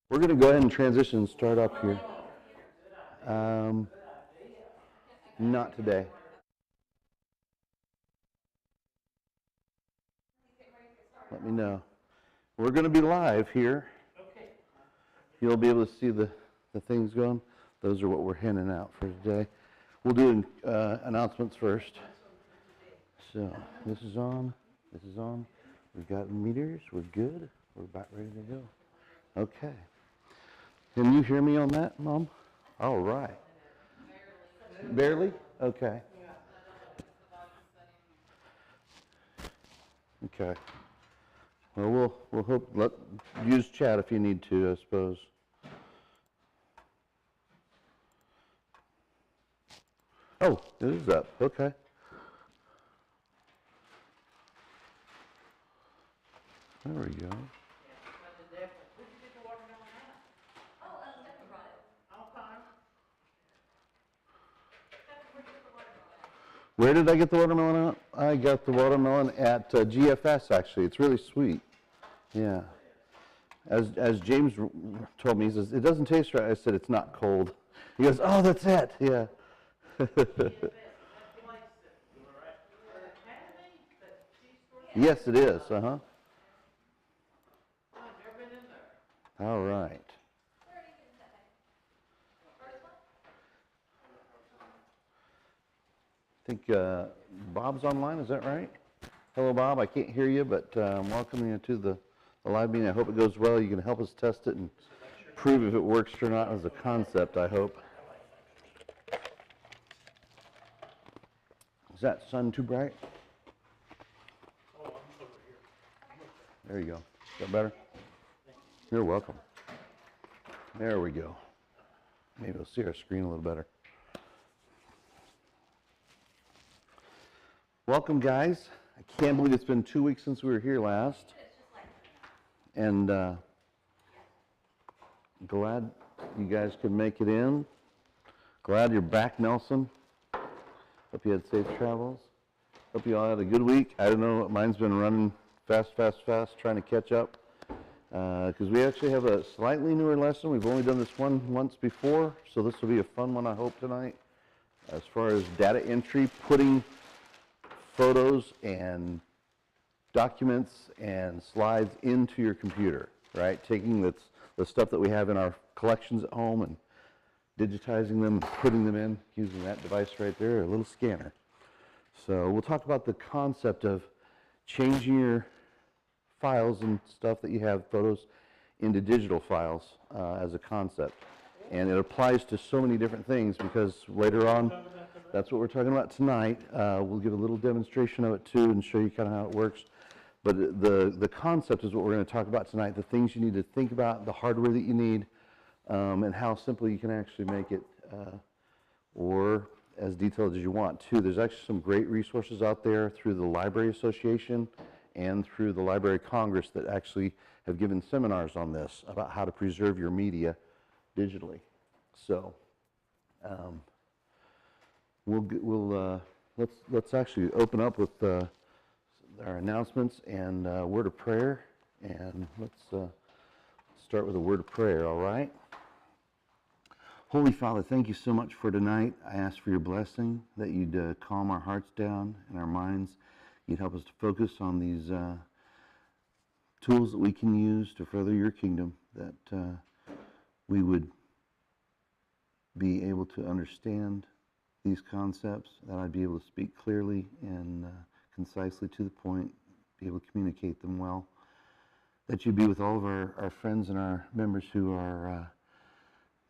We're going to go ahead and transition and start up here. Not today. Let me know. We're going to be live here. You'll be able to see the things going. Those are what we're handing out for today. We'll do announcements first. So this is on. This is on. We've got meters. We're good. We're about ready to go. Okay. Can you hear me on that, Mom? All right. Barely? Okay. Okay. Well, we'll hope. Use chat if you need to, I suppose. Oh, it is up. Okay. There we go. Where did I get the watermelon at? I got the watermelon at GFS, actually. It's really sweet. Yeah. As James told me, he says, it doesn't taste right. I said, it's not cold. He goes, oh, that's it. Yeah. Yes, it is. Uh-huh. All right. I think Bob's online, is that right? Hello, Bob. I can't hear you, but I'm welcoming you to the live meeting. I hope it goes well. You can help us test it and prove if it works or not as a concept, I hope. Is that sun too bright? There you go. Is that better? You're welcome. There we go. Maybe we'll see our screen a little better. Welcome, guys. I can't believe it's been 2 weeks since we were here last. And glad you guys could make it in. Glad you're back, Nelson. Hope you had safe travels. Hope you all had a good week. I don't know, mine's been running fast, trying to catch up. Because we actually have a slightly newer lesson. We've only done this one once before, so this will be a fun one, I hope, tonight. As far as data entry, putting photos and documents and slides into your computer, right? Taking the stuff that we have in our collections at home and digitizing them, putting them in, using that device right there, a little scanner. So we'll talk about the concept of changing your files and stuff that you have, photos, into digital files as a concept. And it applies to so many different things because later on, that's what we're talking about tonight. We'll give a little demonstration of it too and show you kind of how it works. But the concept is what we're going to talk about tonight, the things you need to think about, the hardware that you need, and how simple you can actually make it, or as detailed as you want too. There's actually some great resources out there through the Library Association and through the Library of Congress that actually have given seminars on this, about how to preserve your media digitally. So let's actually open up with our announcements and a word of prayer, and let's start with a word of prayer, all right? Holy Father, thank you so much for tonight. I ask for your blessing, that you'd calm our hearts down and our minds. You'd help us to focus on these tools that we can use to further your kingdom, that we would be able to understand these concepts, that I'd be able to speak clearly and concisely to the point, be able to communicate them well, that you'd be with all of our friends and our members who are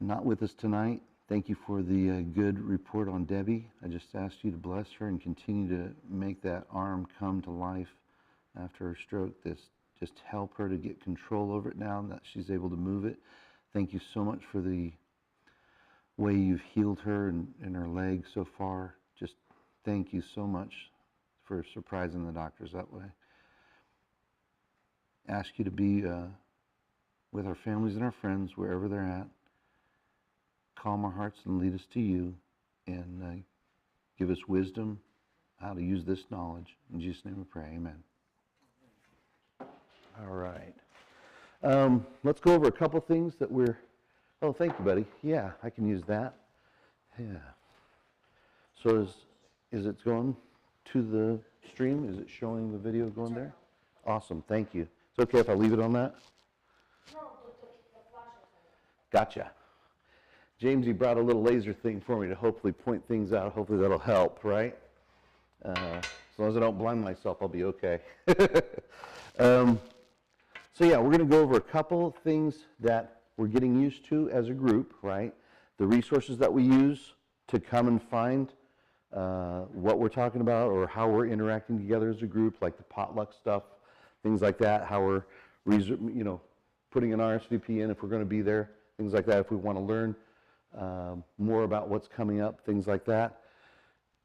not with us tonight. Thank you for the good report on Debbie. I just asked you to bless her and continue to make that arm come to life after her stroke. Just help her to get control over it now that she's able to move it. Thank you so much for the way you've healed her and her leg so far. Just thank you so much for surprising the doctors that way. Ask you to be with our families and our friends wherever they're at. Calm our hearts and lead us to you, and give us wisdom how to use this knowledge. In Jesus' name we pray, amen. All right. Let's go over a couple things that we're, oh, thank you, buddy. Yeah, I can use that. Yeah. So is it going to the stream? Is it showing the video going there? Awesome, thank you. It's okay if I leave it on that? No, the flash is Gotcha. Jamesy brought a little laser thing for me to hopefully point things out. Hopefully that'll help, right? As long as I don't blind myself, I'll be okay. So yeah, we're going to go over a couple of things that we're getting used to as a group, right? The resources that we use to come and find what we're talking about or how we're interacting together as a group, like the potluck stuff, things like that, how we're putting an RSVP in if we're going to be there, things like that, if we want to learn more about what's coming up, things like that.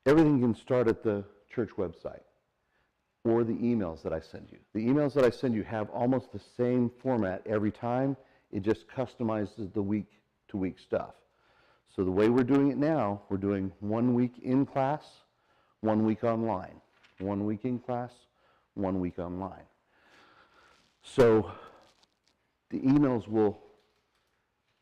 Everything can start at the church website or the emails that I send you. The emails that I send you have almost the same format every time. It just customizes the week-to-week stuff. So the way we're doing it now, we're doing 1 week in class, 1 week online. 1 week in class, 1 week online. So the emails will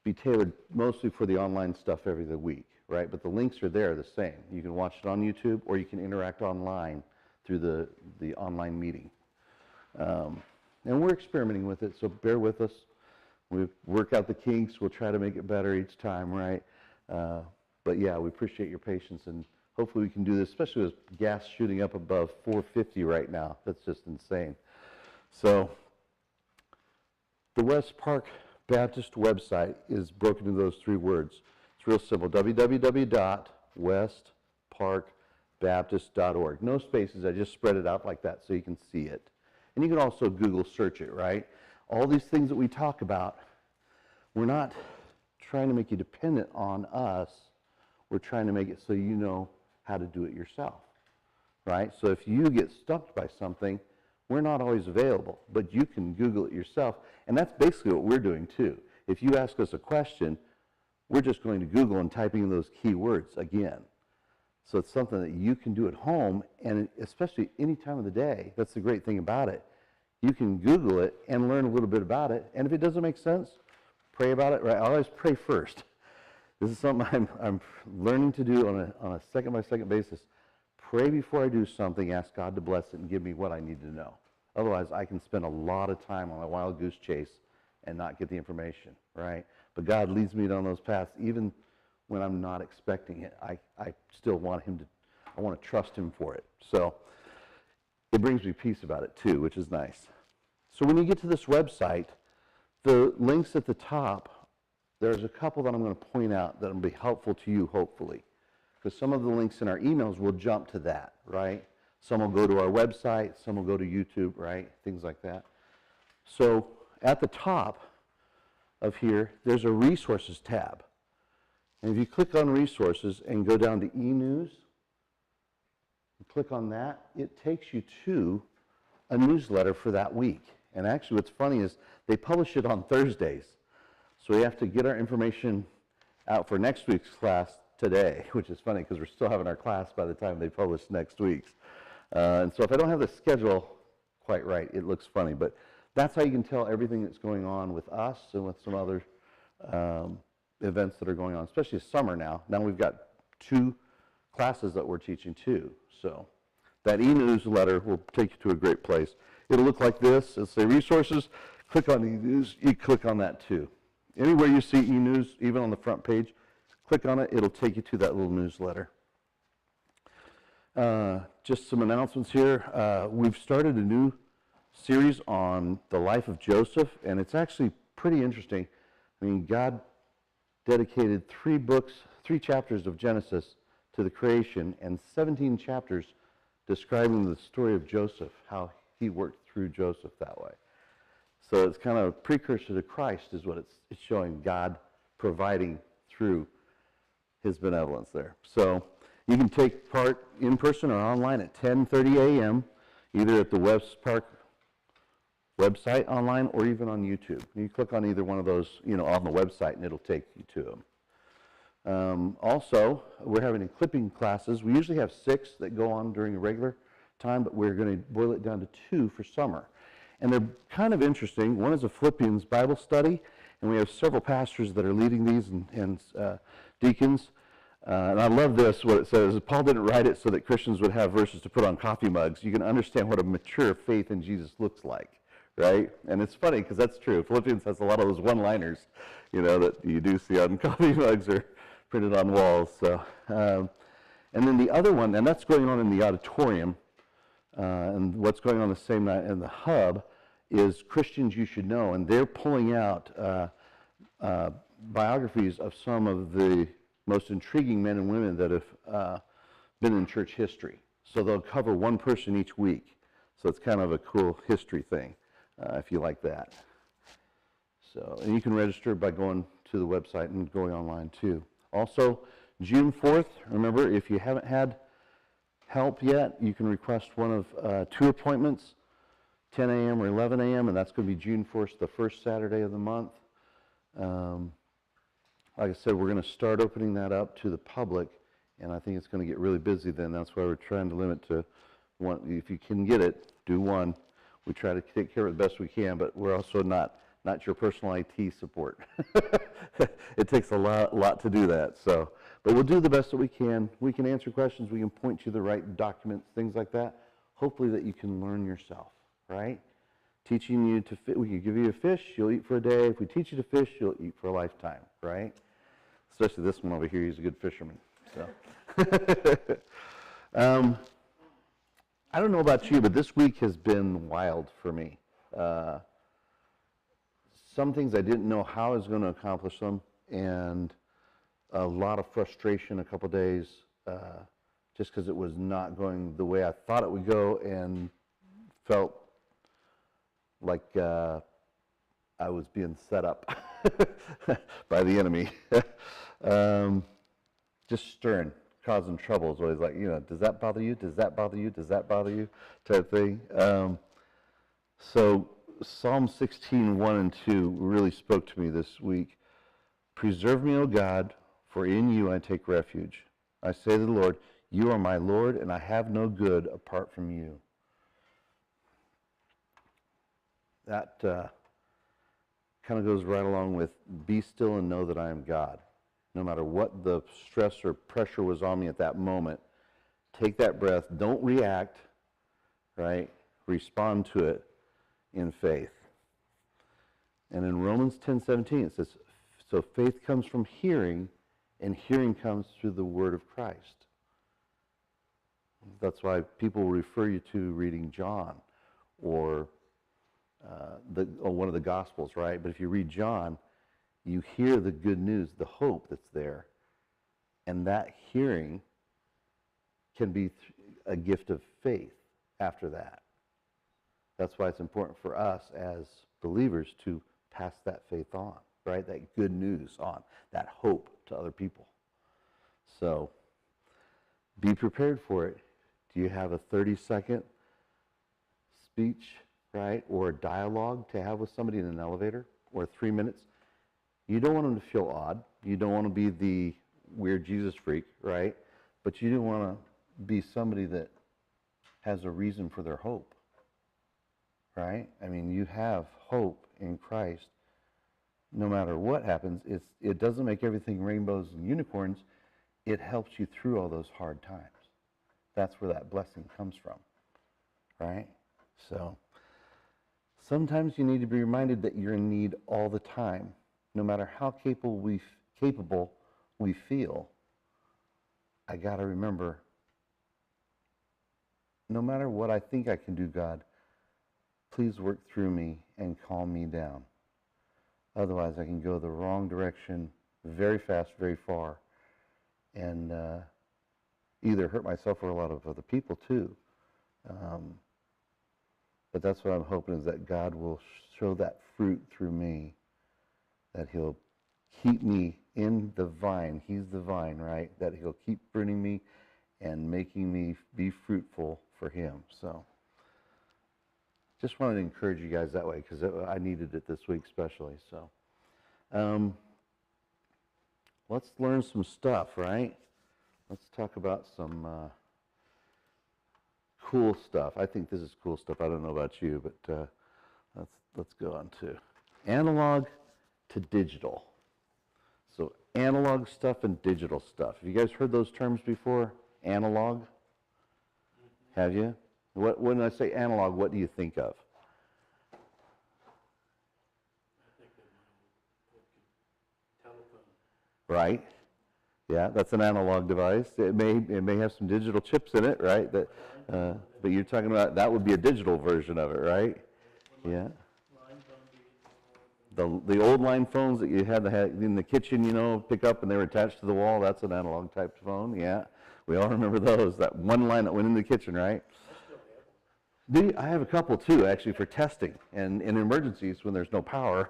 be tailored mostly for the online stuff every other week, right? But the links are there the same. You can watch it on YouTube or you can interact online through the online meeting. And we're experimenting with it, so bear with us. We work out the kinks. We'll try to make it better each time, right? But yeah, we appreciate your patience, and hopefully we can do this, especially with gas shooting up above 450 right now. That's just insane. So the West Park Baptist website is broken into those 3 words. It's real simple, www.westparkbaptist.org. No spaces, I just spread it out like that so you can see it. And you can also Google search it, right? All these things that we talk about, we're not trying to make you dependent on us. We're trying to make it so you know how to do it yourself, right? So if you get stumped by something, we're not always available, but you can Google it yourself. And that's basically what we're doing too. If you ask us a question, we're just going to Google and typing in those keywords again. So it's something that you can do at home, and especially any time of the day. That's the great thing about it. You can Google it and learn a little bit about it, and if it doesn't make sense, pray about it, right? I always pray first. This is something I'm learning to do on a second-by-second basis. Pray before I do something, ask God to bless it and give me what I need to know. Otherwise, I can spend a lot of time on a wild goose chase and not get the information, right? But God leads me down those paths even when I'm not expecting it. I still want Him to, I want to trust Him for it. So it brings me peace about it too, which is nice. So when you get to this website, the links at the top, there's a couple that I'm going to point out that will be helpful to you, hopefully. Because some of the links in our emails will jump to that, right? Some will go to our website, some will go to YouTube, right? Things like that. So at the top of here, there's a resources tab. And if you click on resources and go down to e-news, click on that, it takes you to a newsletter for that week. And actually what's funny is they publish it on Thursdays. So we have to get our information out for next week's class today, which is funny because we're still having our class by the time they publish next week's. And so if I don't have the schedule quite right, it looks funny. But that's how you can tell everything that's going on with us and with some other events that are going on, especially summer now. Now we've got 2 classes that we're teaching too. So that e-newsletter will take you to a great place. It'll look like this. It'll say resources. Click on e-news. You click on that too. Anywhere you see e-news, even on the front page, click on it. It'll take you to that little newsletter. Just some announcements here. We've started a new series on the life of Joseph, and it's actually pretty interesting. I mean, God dedicated 3 chapters of Genesis to the creation and 17 chapters describing the story of Joseph, how he worked through Joseph that way. So it's kind of a precursor to Christ is what it's showing, God providing through His benevolence there. So you can take part in person or online at 10:30 a.m., either at the West Park website online or even on YouTube. You click on either one of those, on the website, and it'll take you to them. Also, we're having clipping classes. We usually have 6 that go on during a regular time, but we're going to boil it down to 2 for summer. And they're kind of interesting. One is a Philippians Bible study, and we have several pastors that are leading these and deacons. And I love this, what it says. Paul didn't write it so that Christians would have verses to put on coffee mugs. You can understand what a mature faith in Jesus looks like, right? And it's funny because that's true. Philippians has a lot of those one-liners, that you do see on coffee mugs or printed on walls. So, and then the other one, and that's going on in the auditorium, and what's going on the same night in the hub is Christians You Should Know, and they're pulling out biographies of some of the most intriguing men and women that have been in church history. So they'll cover one person each week. So it's kind of a cool history thing, if you like that. So, and you can register by going to the website and going online too. Also, June 4th, remember, if you haven't had help yet, you can request one of 2 appointments, 10 a.m. or 11 a.m., and that's going to be June 1st, the first Saturday of the month. Like I said, we're going to start opening that up to the public, and I think it's going to get really busy then. That's why we're trying to limit to one. If you can get it, do one. We try to take care of it the best we can, but we're also not your personal IT support. It takes a lot to do that. So, but we'll do the best that we can. We can answer questions. We can point you to the right documents, things like that. Hopefully that you can learn yourself, right? Teaching you to fish. We can give you a fish, you'll eat for a day. If we teach you to fish, you'll eat for a lifetime, right? Especially this one over here, he's a good fisherman. So, I don't know about you, but this week has been wild for me. Some things I didn't know how I was going to accomplish them, and a lot of frustration a couple days, just because it was not going the way I thought it would go, and felt like I was being set up by the enemy. Just stirring, causing trouble is always like, does that bother you? Does that bother you? Does that bother you? Type thing. So Psalm 16, 1 and 2 really spoke to me this week. Preserve me, O God, for in you I take refuge. I say to the Lord, you are my Lord, and I have no good apart from you. That kind of goes right along with be still and know that I am God. No matter what the stress or pressure was on me at that moment, take that breath, don't react, right? Respond to it in faith. And in Romans 10:17 it says, so faith comes from hearing, and hearing comes through the word of Christ. That's why people refer you to reading John or one of the Gospels, right? But if you read John, you hear the good news, the hope that's there. And that hearing can be a gift of faith after that. That's why it's important for us as believers to pass that faith on, right? That good news on, that hope to other people. So be prepared for it. Do you have a 30-second speech, right, or dialogue to have with somebody in an elevator, or 3 minutes? You don't want them to feel odd. You don't want to be the weird Jesus freak, right? But you do want to be somebody that has a reason for their hope, right? I mean, you have hope in Christ. No matter what happens, it doesn't make everything rainbows and unicorns. It helps you through all those hard times. That's where that blessing comes from, right? So sometimes you need to be reminded that you're in need all the time. No matter how capable we feel, I got to remember, no matter what I think I can do, God, please work through me and calm me down. Otherwise, I can go the wrong direction very fast, very far, and either hurt myself or a lot of other people too. But that's what I'm hoping, is that God will show that fruit through me, that he'll keep me in the vine. He's the vine, right? That he'll keep pruning me and making me be fruitful for him. So just wanted to encourage you guys that way, because I needed it this week especially. So let's learn some stuff, right? Let's talk about some cool stuff. I think this is cool stuff. I don't know about you, but let's go on to analog to digital. So analog stuff and digital stuff. Have you guys heard those terms before? Analog? Have you? When I say analog, what do you think of? Right? Yeah, that's an analog device. It may have some digital chips in it, right? But you're talking about that would be a digital version of it, right? Yeah. The old line phones that you had in the kitchen, you know, pick up and they were attached to the wall. That's an analog type phone. Yeah, we all remember those. That one line that went in the kitchen, right? I have a couple too, actually, for testing and in emergencies when there's no power.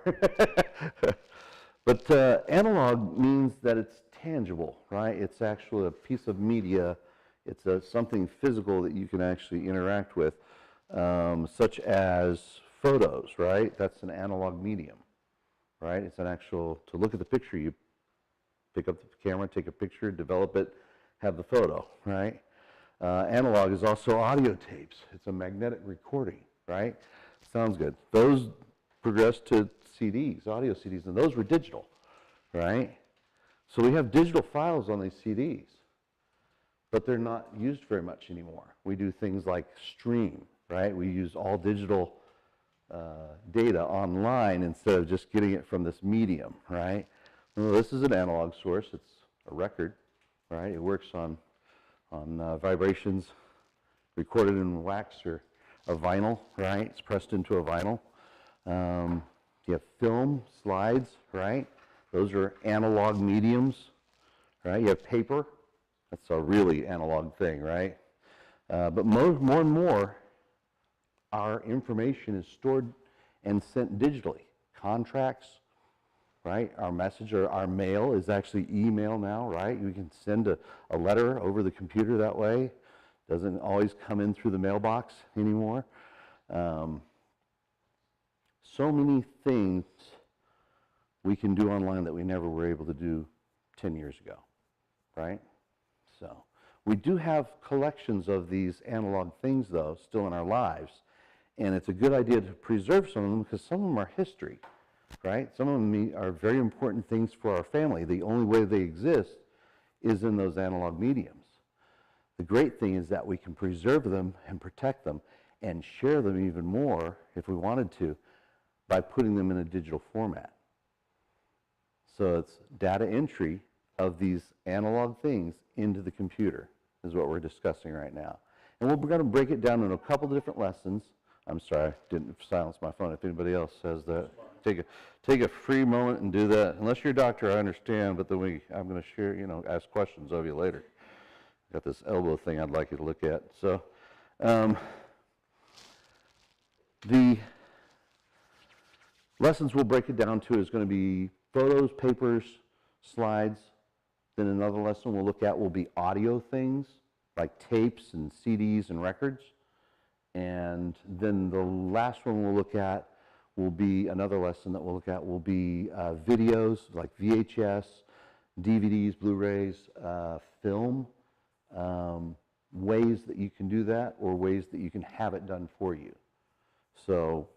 But analog means that it's tangible, right? It's actually a piece of media. It's something physical that you can actually interact with, such as photos, right? That's an analog medium, right? It's an actual, to look at the picture, you pick up the camera, take a picture, develop it, have the photo, right? Analog is also audio tapes. It's a magnetic recording, right? Sounds good. Those progressed to CDs, audio CDs, and those were digital, right? So we have digital files on these CDs, but they're not used very much anymore. We do things like stream, right? We use all digital data online instead of just getting it from this medium, right? Well, this is an analog source. It's a record, right? It works on vibrations recorded in wax or a vinyl, right? It's pressed into a vinyl. You have film, slides, right? Those are analog mediums, right? You have paper. That's a really analog thing, right? But more and more, our information is stored and sent digitally. Contracts, right? Our message or our mail is actually email now, right? You can send a letter over the computer that way. Doesn't always come in through the mailbox anymore. So many things we can do online that we never were able to do 10 years ago, right? So we do have collections of these analog things, though, still in our lives, and it's a good idea to preserve some of them because some of them are history, right? Some of them are very important things for our family. The only way they exist is in those analog mediums. The great thing is that we can preserve them and protect them and share them even more, if we wanted to, by putting them in a digital format. So it's data entry of these analog things into the computer is what we're discussing right now. And we're going to break it down into a couple different lessons. I'm sorry, I didn't silence my phone. If anybody else says that, take a free moment and do that. Unless you're a doctor, I understand, but then I'm going to share, ask questions of you later. Got this elbow thing I'd like you to look at. So the lessons we'll break it down to is going to be photos, papers, slides. Then another lesson we'll look at will be audio things like tapes and CDs and records. And then the last one we'll look at will be, another lesson that we'll look at will be videos like VHS, DVDs, Blu-rays, film, ways that you can do that or ways that you can have it done for you. So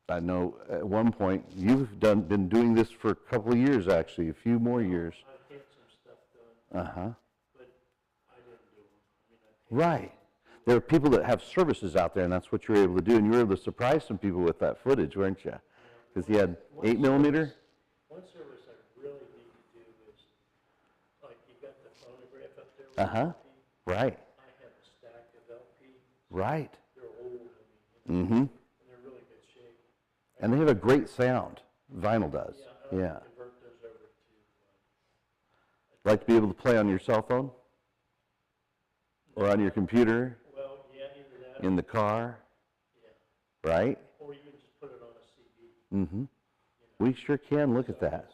I know at one point you've been doing this for a couple of years, actually, a few more years. I've had some stuff done. But I didn't do them. Right. There are people that have services out there, and that's what you're able to do. And you were able to surprise some people with that footage, weren't you? Because you had 8mm. One service I really need to do is, like, you got the phonograph up there. With LP. Right. I have a stack of LPs. Right. They're old. Mm-hmm. And they're really good shape. And they have a great sound. Vinyl does. Yeah. Yeah. Convert those over to. Like to be able to play on your cell phone? Or on your computer? Well, yeah, either that. In the car? Yeah. Right? Or you can just put it on a CD. Mm-hmm. We sure can look at that.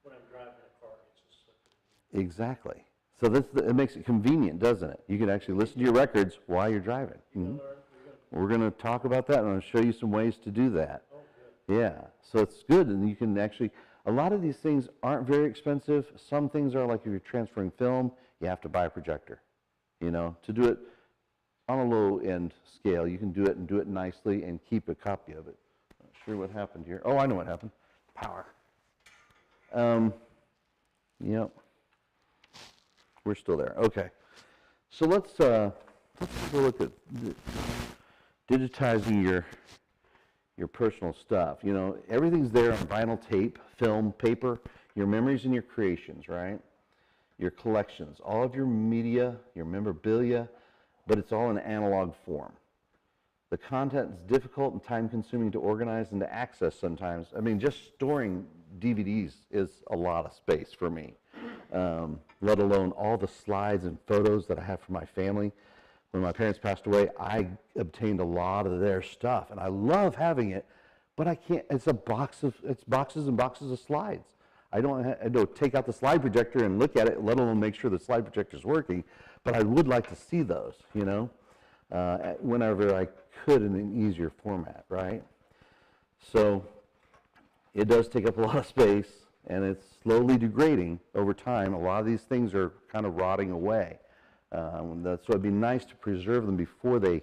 When I'm driving a car, it's just slipping. Exactly. So it makes it convenient, doesn't it? You can actually listen to your records while you're driving. Mm-hmm. We're going to talk about that, and I'm going to show you some ways to do that. Oh, good. Yeah. So it's good, and you can actually, a lot of these things aren't very expensive. Some things are like if you're transferring film, you have to buy a projector. To do it on a low-end scale, you can do it and do it nicely and keep a copy of it. I'll sure what happened here. Oh, I know what happened. Power. Yep. We're still there. Okay. So let's take a look at digitizing your personal stuff. You know, everything's there on vinyl tape, film, paper, your memories and your creations, right? Your collections, all of your media, your memorabilia, but it's all in analog form. The content is difficult and time-consuming to organize and to access sometimes. I mean, just storing DVDs is a lot of space for me, let alone all the slides and photos that I have for my family. When my parents passed away, I obtained a lot of their stuff, and I love having it, but I can't. It's boxes and boxes of slides. I don't take out the slide projector and look at it, let alone make sure the slide projector is working. But I would like to see those, you know, whenever I could in an easier format, right? So it does take up a lot of space, and it's slowly degrading over time. A lot of these things are kind of rotting away. So it'd be nice to preserve them before they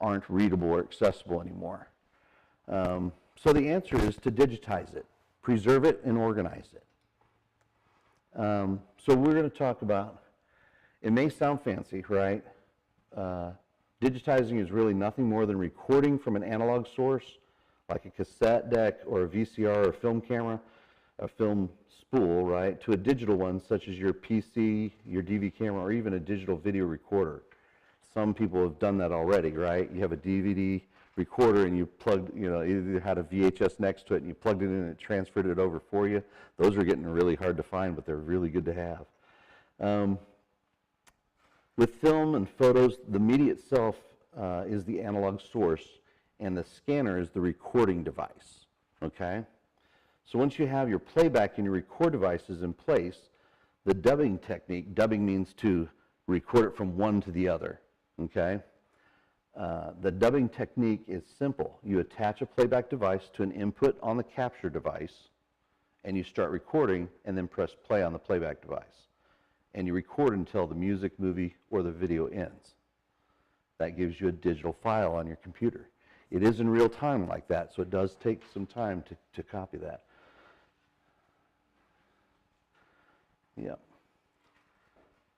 aren't readable or accessible anymore. So the answer is to digitize it, preserve it, and organize it. So we're going to talk about, it may sound fancy, right? Digitizing is really nothing more than recording from an analog source, like a cassette deck or a VCR or film camera, a film spool, right, to a digital one such as your PC, your DV camera, or even a digital video recorder. Some people have done that already, right? You have a DVD recorder and you plugged, you know, either had a VHS next to it and you plugged it in and it transferred it over for you. Those are getting really hard to find, but they're really good to have. With film and photos, the media itself is the analog source, and the scanner is the recording device, okay? So once you have your playback and your record devices in place, the dubbing technique, dubbing means to record it from one to the other, okay? The dubbing technique is simple. You attach a playback device to an input on the capture device, and you start recording, and then press play on the playback device. And you record until the music, movie, or the video ends. That gives you a digital file on your computer. It is in real time like that, so it does take some time to copy that. Yep.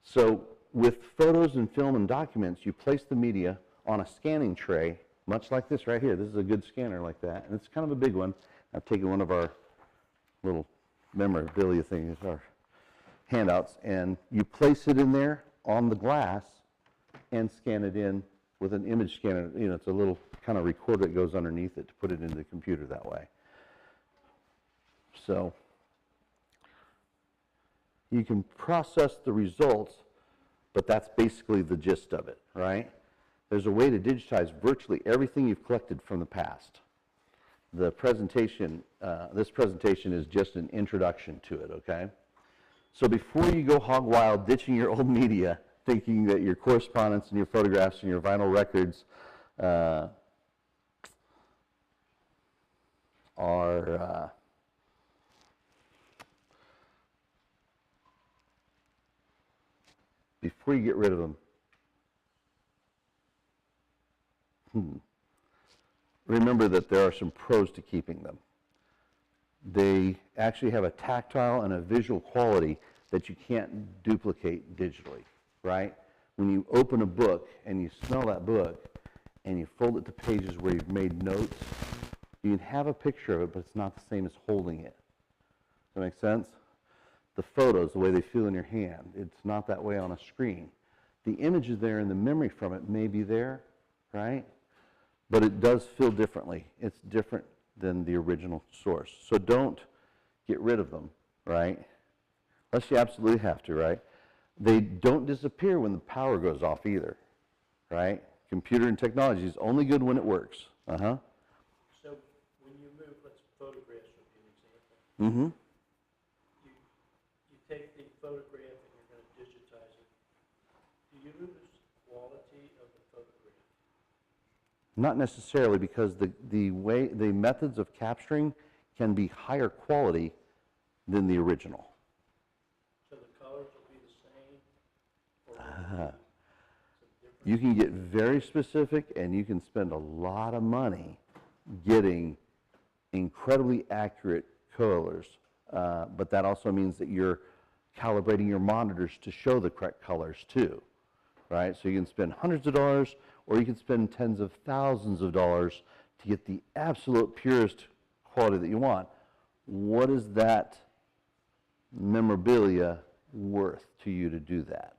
So with photos and film and documents, you place the media on a scanning tray, much like this right here. This is a good scanner like that, and it's kind of a big one. I've taken one of our little memorabilia things, our handouts, and you place it in there on the glass and scan it in with an image scanner. You know, it's a little kind of recorder that goes underneath it to put it into the computer that way. So you can process the results, but that's basically the gist of it, right? There's a way to digitize virtually everything you've collected from the past. The presentation, this presentation is just an introduction to it, okay? So before you go hog wild ditching your old media, thinking that your correspondence and your photographs and your vinyl records are before you get rid of them, remember that there are some pros to keeping them. They actually have a tactile and a visual quality that you can't duplicate digitally, right? When you open a book and you smell that book and you fold it to pages where you've made notes, you can have a picture of it, but it's not the same as holding it. Does that make sense? The photos, the way they feel in your hand, it's not that way on a screen. The image is there and the memory from it may be there, right? But it does feel differently. It's different than the original source. So don't get rid of them, right? Unless you absolutely have to, right? They don't disappear when the power goes off either, right? Computer and technology is only good when it works. So when you move, let's photographs would be an example. Mm-hmm. You take the photograph and you're going to digitize it. Do you lose quality of the photograph? Not necessarily, because the methods of capturing can be higher quality than the original. So the colors will be the same? Or will it be some different? You can get very specific, and you can spend a lot of money getting incredibly accurate colors, but that also means that you're calibrating your monitors to show the correct colors too, right? So you can spend hundreds of dollars, or you can spend tens of thousands of dollars to get the absolute purest quality that you want. What is that memorabilia worth to you to do that?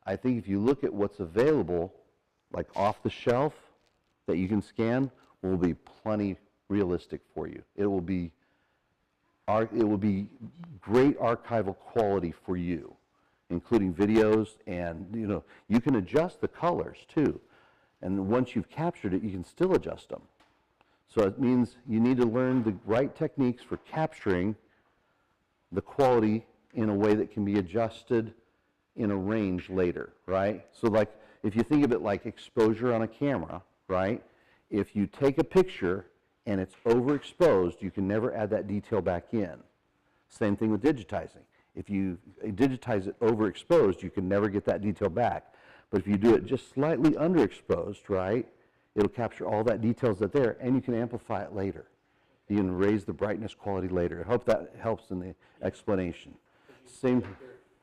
I think if you look at what's available, like off the shelf that you can scan, will be plenty realistic for you. It will be great archival quality for you, including videos, and you can adjust the colors too. And once you've captured it, you can still adjust them. So it means you need to learn the right techniques for capturing the quality in a way that can be adjusted in a range later, right? So like, if you think of it like exposure on a camera, right? If you take a picture and it's overexposed, you can never add that detail back in. Same thing with digitizing. If you digitize it overexposed, you can never get that detail back. But if you do it just slightly underexposed, right, it'll capture all that details that's there, and you can amplify it later. You can raise the brightness quality later. I hope that helps in the explanation. Same.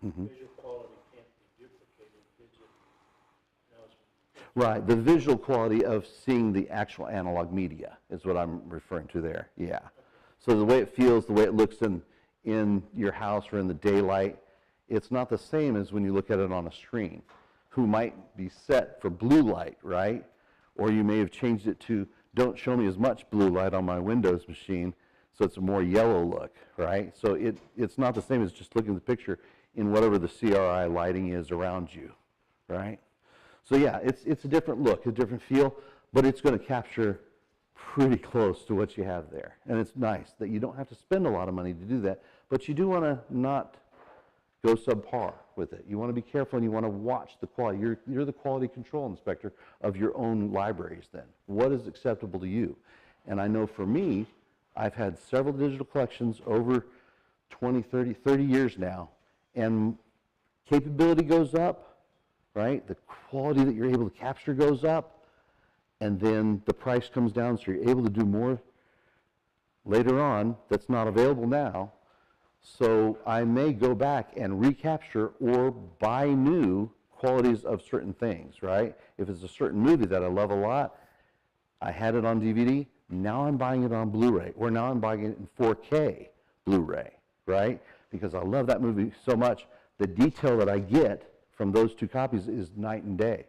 Visual quality can't be duplicated digitally. Right, the visual quality of seeing the actual analog media is what I'm referring to there, yeah. So the way it feels, the way it looks in your house or in the daylight, it's not the same as when you look at it on a screen, who might be set for blue light, right? Or you may have changed it to, don't show me as much blue light on my Windows machine, so it's a more yellow look, right? So it's not the same as just looking at the picture in whatever the CRI lighting is around you, right? So yeah, it's a different look, a different feel, but it's going to capture pretty close to what you have there. And it's nice that you don't have to spend a lot of money to do that, but you do want to not go subpar with it. You want to be careful, and you want to watch the quality. You're the quality control inspector of your own libraries then. What is acceptable to you? And I know for me, I've had several digital collections over 20, 30 years now, and capability goes up, right? The quality that you're able to capture goes up, and then the price comes down, so you're able to do more later on that's not available now. So I may go back and recapture or buy new qualities of certain things, right? If it's a certain movie that I love a lot, I had it on DVD, now I'm buying it on Blu-ray, or now I'm buying it in 4K Blu-ray, right? Because I love that movie so much, the detail that I get from those two copies is night and day,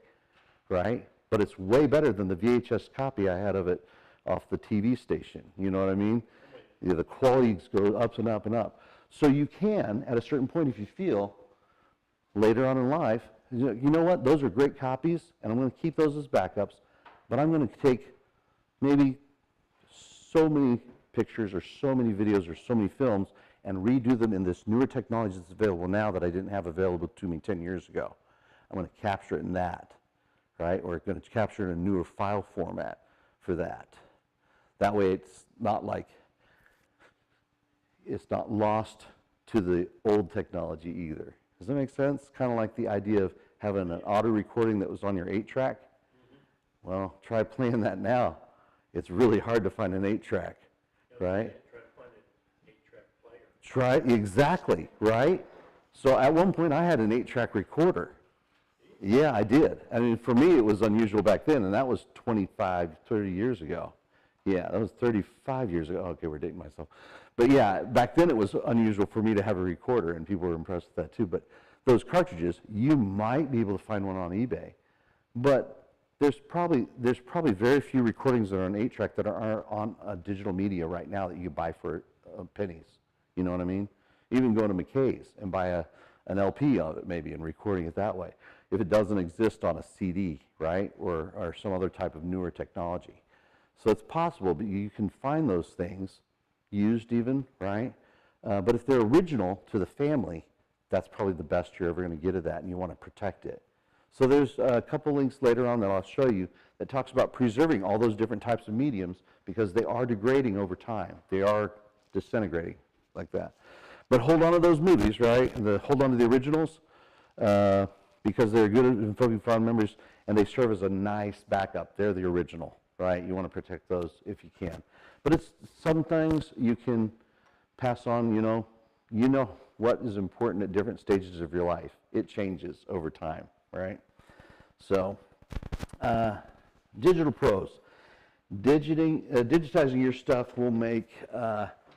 right? But it's way better than the VHS copy I had of it off the TV station, you know what I mean? Yeah, the quality goes up and up and up. So you can, at a certain point, if you feel, later on in life, you know what, those are great copies, and I'm going to keep those as backups, but I'm going to take maybe so many pictures or so many videos or so many films and redo them in this newer technology that's available now that I didn't have available to me 10 years ago. I'm going to capture it in that, right? Or I'm going to capture it in a newer file format for that. That way it's not like, it's not lost to the old technology either. Does that make sense? Kind of like the idea of having an auto recording that was on your 8-track. Well, try playing that now. It's really hard to find an 8-track, right? Try to find an 8-track player. Exactly, right? So at one point I had an 8-track recorder. Yeah, I did. I mean, for me it was unusual back then, and that was 25, 30 years ago. Yeah, that was 35 years ago. Okay, we're dating myself. But yeah, back then it was unusual for me to have a recorder, and people were impressed with that too. But those cartridges, you might be able to find one on eBay, but there's probably very few recordings that are on 8-track that are on digital media right now that you can buy for pennies. You know what I mean? Even go to McKay's and buy an LP of it maybe and recording it that way, if it doesn't exist on a CD, right, or some other type of newer technology. So it's possible, but you can find those things, used even, right? But if they're original to the family, that's probably the best you're ever going to get at that, and you want to protect it. So there's a couple links later on that I'll show you that talks about preserving all those different types of mediums, because they are degrading over time. They are disintegrating like that. But hold on to those movies, right? And hold on to the originals, because they're good at invoking fond memories, and they serve as a nice backup. They're the original, right? You want to protect those if you can. But it's some things you can pass on, you know what is important at different stages of your life. It changes over time, right? So, digital pros. Digitizing your stuff will make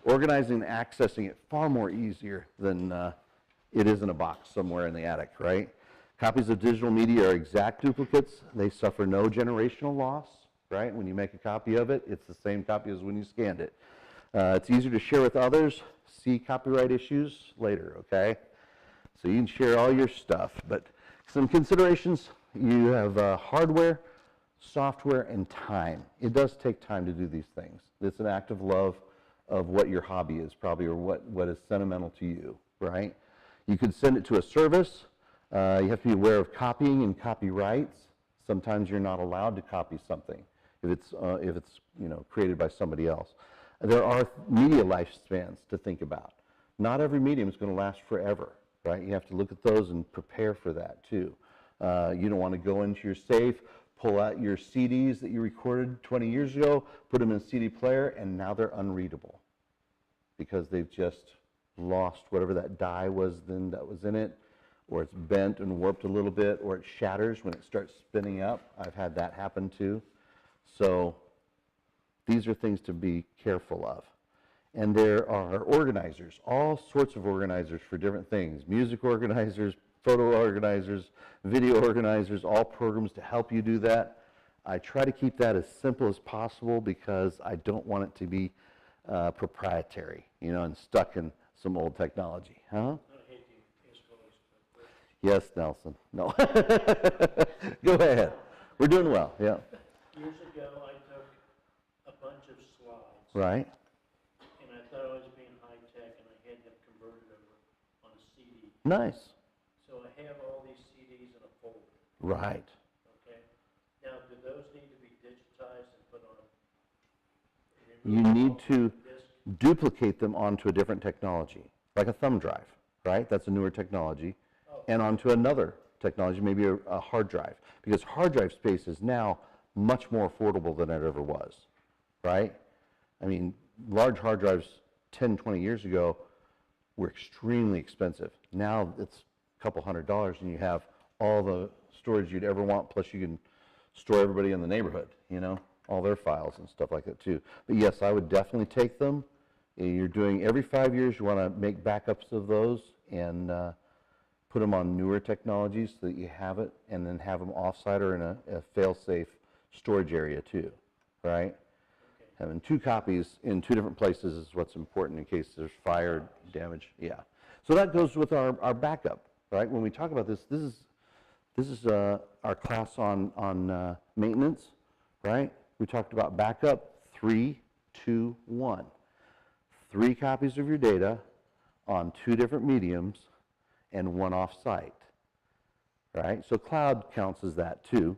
organizing and accessing it far more easier than it is in a box somewhere in the attic, right? Copies of digital media are exact duplicates. They suffer no generational loss, right? When you make a copy of it, it's the same copy as when you scanned it. It's easier to share with others. See copyright issues later, okay? So you can share all your stuff, but some considerations. You have hardware, software, and time. It does take time to do these things. It's an act of love of what your hobby is probably, or what is sentimental to you, right? You could send it to a service. You have to be aware of copying and copyrights. Sometimes you're not allowed to copy something if it's created by somebody else. There are media lifespans to think about. Not every medium is going to last forever, right? You have to look at those and prepare for that too. You don't want to go into your safe, pull out your CDs that you recorded 20 years ago, put them in a CD player, and now they're unreadable because they've just lost whatever that dye was then that was in it, or it's bent and warped a little bit, or it shatters when it starts spinning up. I've had that happen too. So these are things to be careful of. And there are organizers, all sorts of organizers for different things. Music organizers, photo organizers, video organizers, all programs to help you do that. I try to keep that as simple as possible because I don't want it to be proprietary, and stuck in some old technology. Huh? Yes, Nelson. No. Go ahead. We're doing well, yeah. Years ago, I took a bunch of slides. Right. And I thought I was being high-tech, and I had them converted over on a CD. Nice. So I have all these CDs in a folder. Right. Okay? Now, do those need to be digitized and put on? You need to duplicate them onto a different technology, like a thumb drive, right? That's a newer technology. And onto another technology, maybe a hard drive, because hard drive space is now much more affordable than it ever was, right? I mean, large hard drives 10, 20 years ago were extremely expensive. Now it's a couple $100 and you have all the storage you'd ever want, plus you can store everybody in the neighborhood, all their files and stuff like that too. But yes, I would definitely take them. You're doing every 5 years, you want to make backups of those and put them on newer technologies so that you have it, and then have them offsite or in a fail-safe storage area too, right? Okay. Having 2 copies in 2 different places is what's important in case there's fire damage. Yeah. So that goes with our backup, right? When we talk about this is our class on maintenance, right? We talked about backup, 3, 2, 1. 3 copies of your data on 2 different mediums and 1 off-site, right? So cloud counts as that too,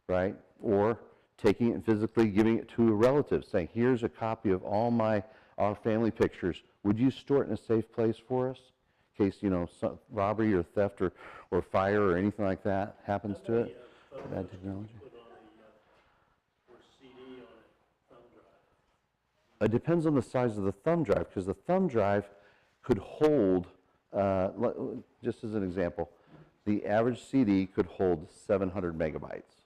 right? Or taking it and physically giving it to a relative, saying, here's a copy of all our family pictures. Would you store it in a safe place for us? In case, some robbery or theft or fire or anything like that happens to it. Bad technology. Or CD on a thumb drive? It depends on the size of the thumb drive, because the thumb drive could hold, just as an example, the average CD could hold 700 megabytes,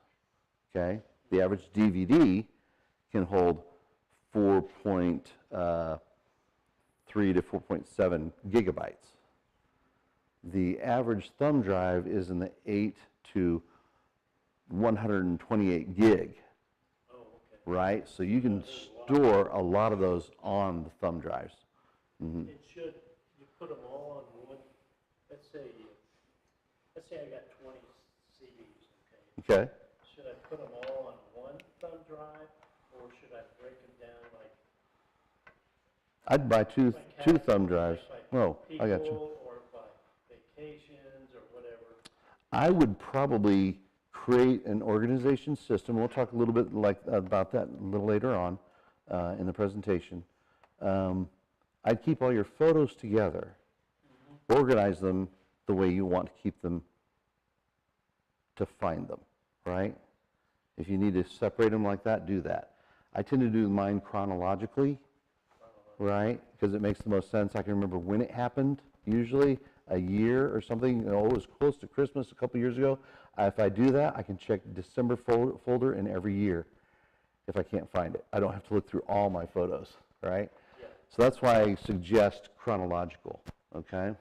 okay? The average DVD can hold 4.3 to 4.7 gigabytes. The average thumb drive is in the 8 to 128 gig, right? So you can store a lot of those on the thumb drives. Mm-hmm. You put them all on one, let's say I got 20 CDs, okay? Okay. Should I put them all on one thumb drive, or should I break them down like? I'd buy two thumb drives. Oh, I got you. Or by vacations or whatever. I would probably create an organization system. We'll talk a little bit about that a little later on in the presentation. I'd keep all your photos together, organize them the way you want to keep them to find them, right? If you need to separate them like that, do that. I tend to do mine chronologically, right? Because it makes the most sense. I can remember when it happened, usually a year or something. You know, it was close to Christmas a couple years ago. If I do that, I can check December folder in every year if I can't find it. I don't have to look through all my photos, right? Yeah. So that's why I suggest chronological, okay? Okay.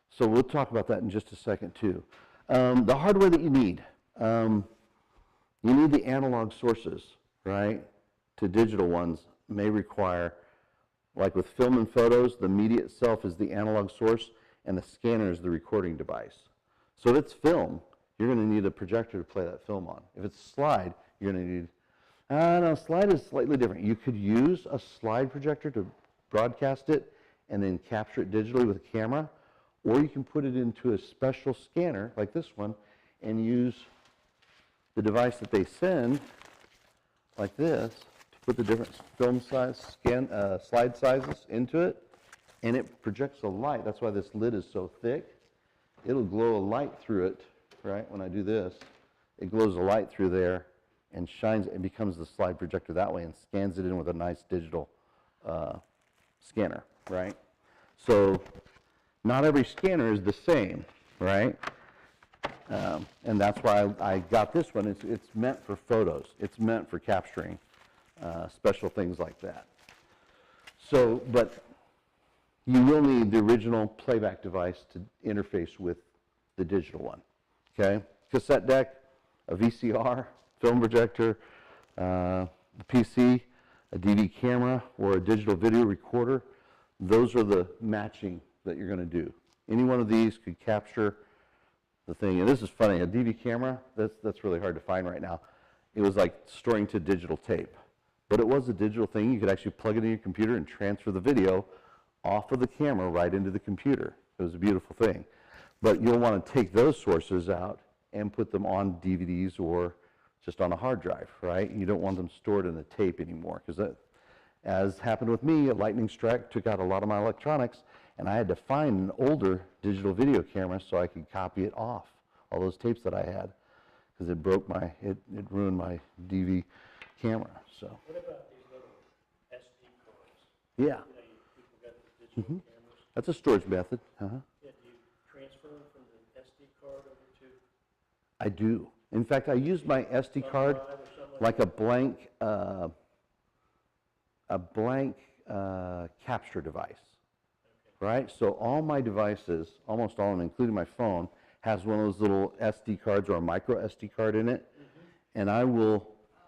So we'll talk about that in just a second too. The hardware that you need the analog sources, right, to digital ones may require, like with film and photos, the media itself is the analog source and the scanner is the recording device. So if it's film, you're going to need a projector to play that film on. If it's a slide, you're going to need, no, slide is slightly different. You could use a slide projector to broadcast it and then capture it digitally with a camera, or you can put it into a special scanner like this one and use the device that they send like this to put the different film size, slide sizes into it, and it projects a light. That's why this lid is so thick. It'll glow a light through it, right? When I do this, it glows a light through there and shines it and becomes the slide projector that way and scans it in with a nice digital scanner, right? So not every scanner is the same, right? And that's why I got this one. It's meant for photos. It's meant for capturing special things like that. So, but you will need the original playback device to interface with the digital one, okay? Cassette deck, a VCR, film projector, a PC, a DV camera, or a digital video recorder. Those are the matching that you're going to do. Any one of these could capture the thing. And this is funny, a DV camera, that's really hard to find right now. It was like storing to digital tape. But it was a digital thing. You could actually plug it in your computer and transfer the video off of the camera right into the computer. It was a beautiful thing. But you'll want to take those sources out and put them on DVDs or just on a hard drive, right? You don't want them stored in the tape anymore, because that, as happened with me, a lightning strike took out a lot of my electronics, and I had to find an older digital video camera so I could copy it off, all those tapes that I had, because it broke my, it ruined my DV camera, so. What about these little SD cards? Yeah. You know, people got the digital cameras. That's a storage method. Yeah, do you transfer them from the SD card over to I do. In fact, I use my SD card drive or something like a blank capture device, right? So all my devices, almost all of them, including my phone, has one of those little SD cards or a micro SD card in it, and I will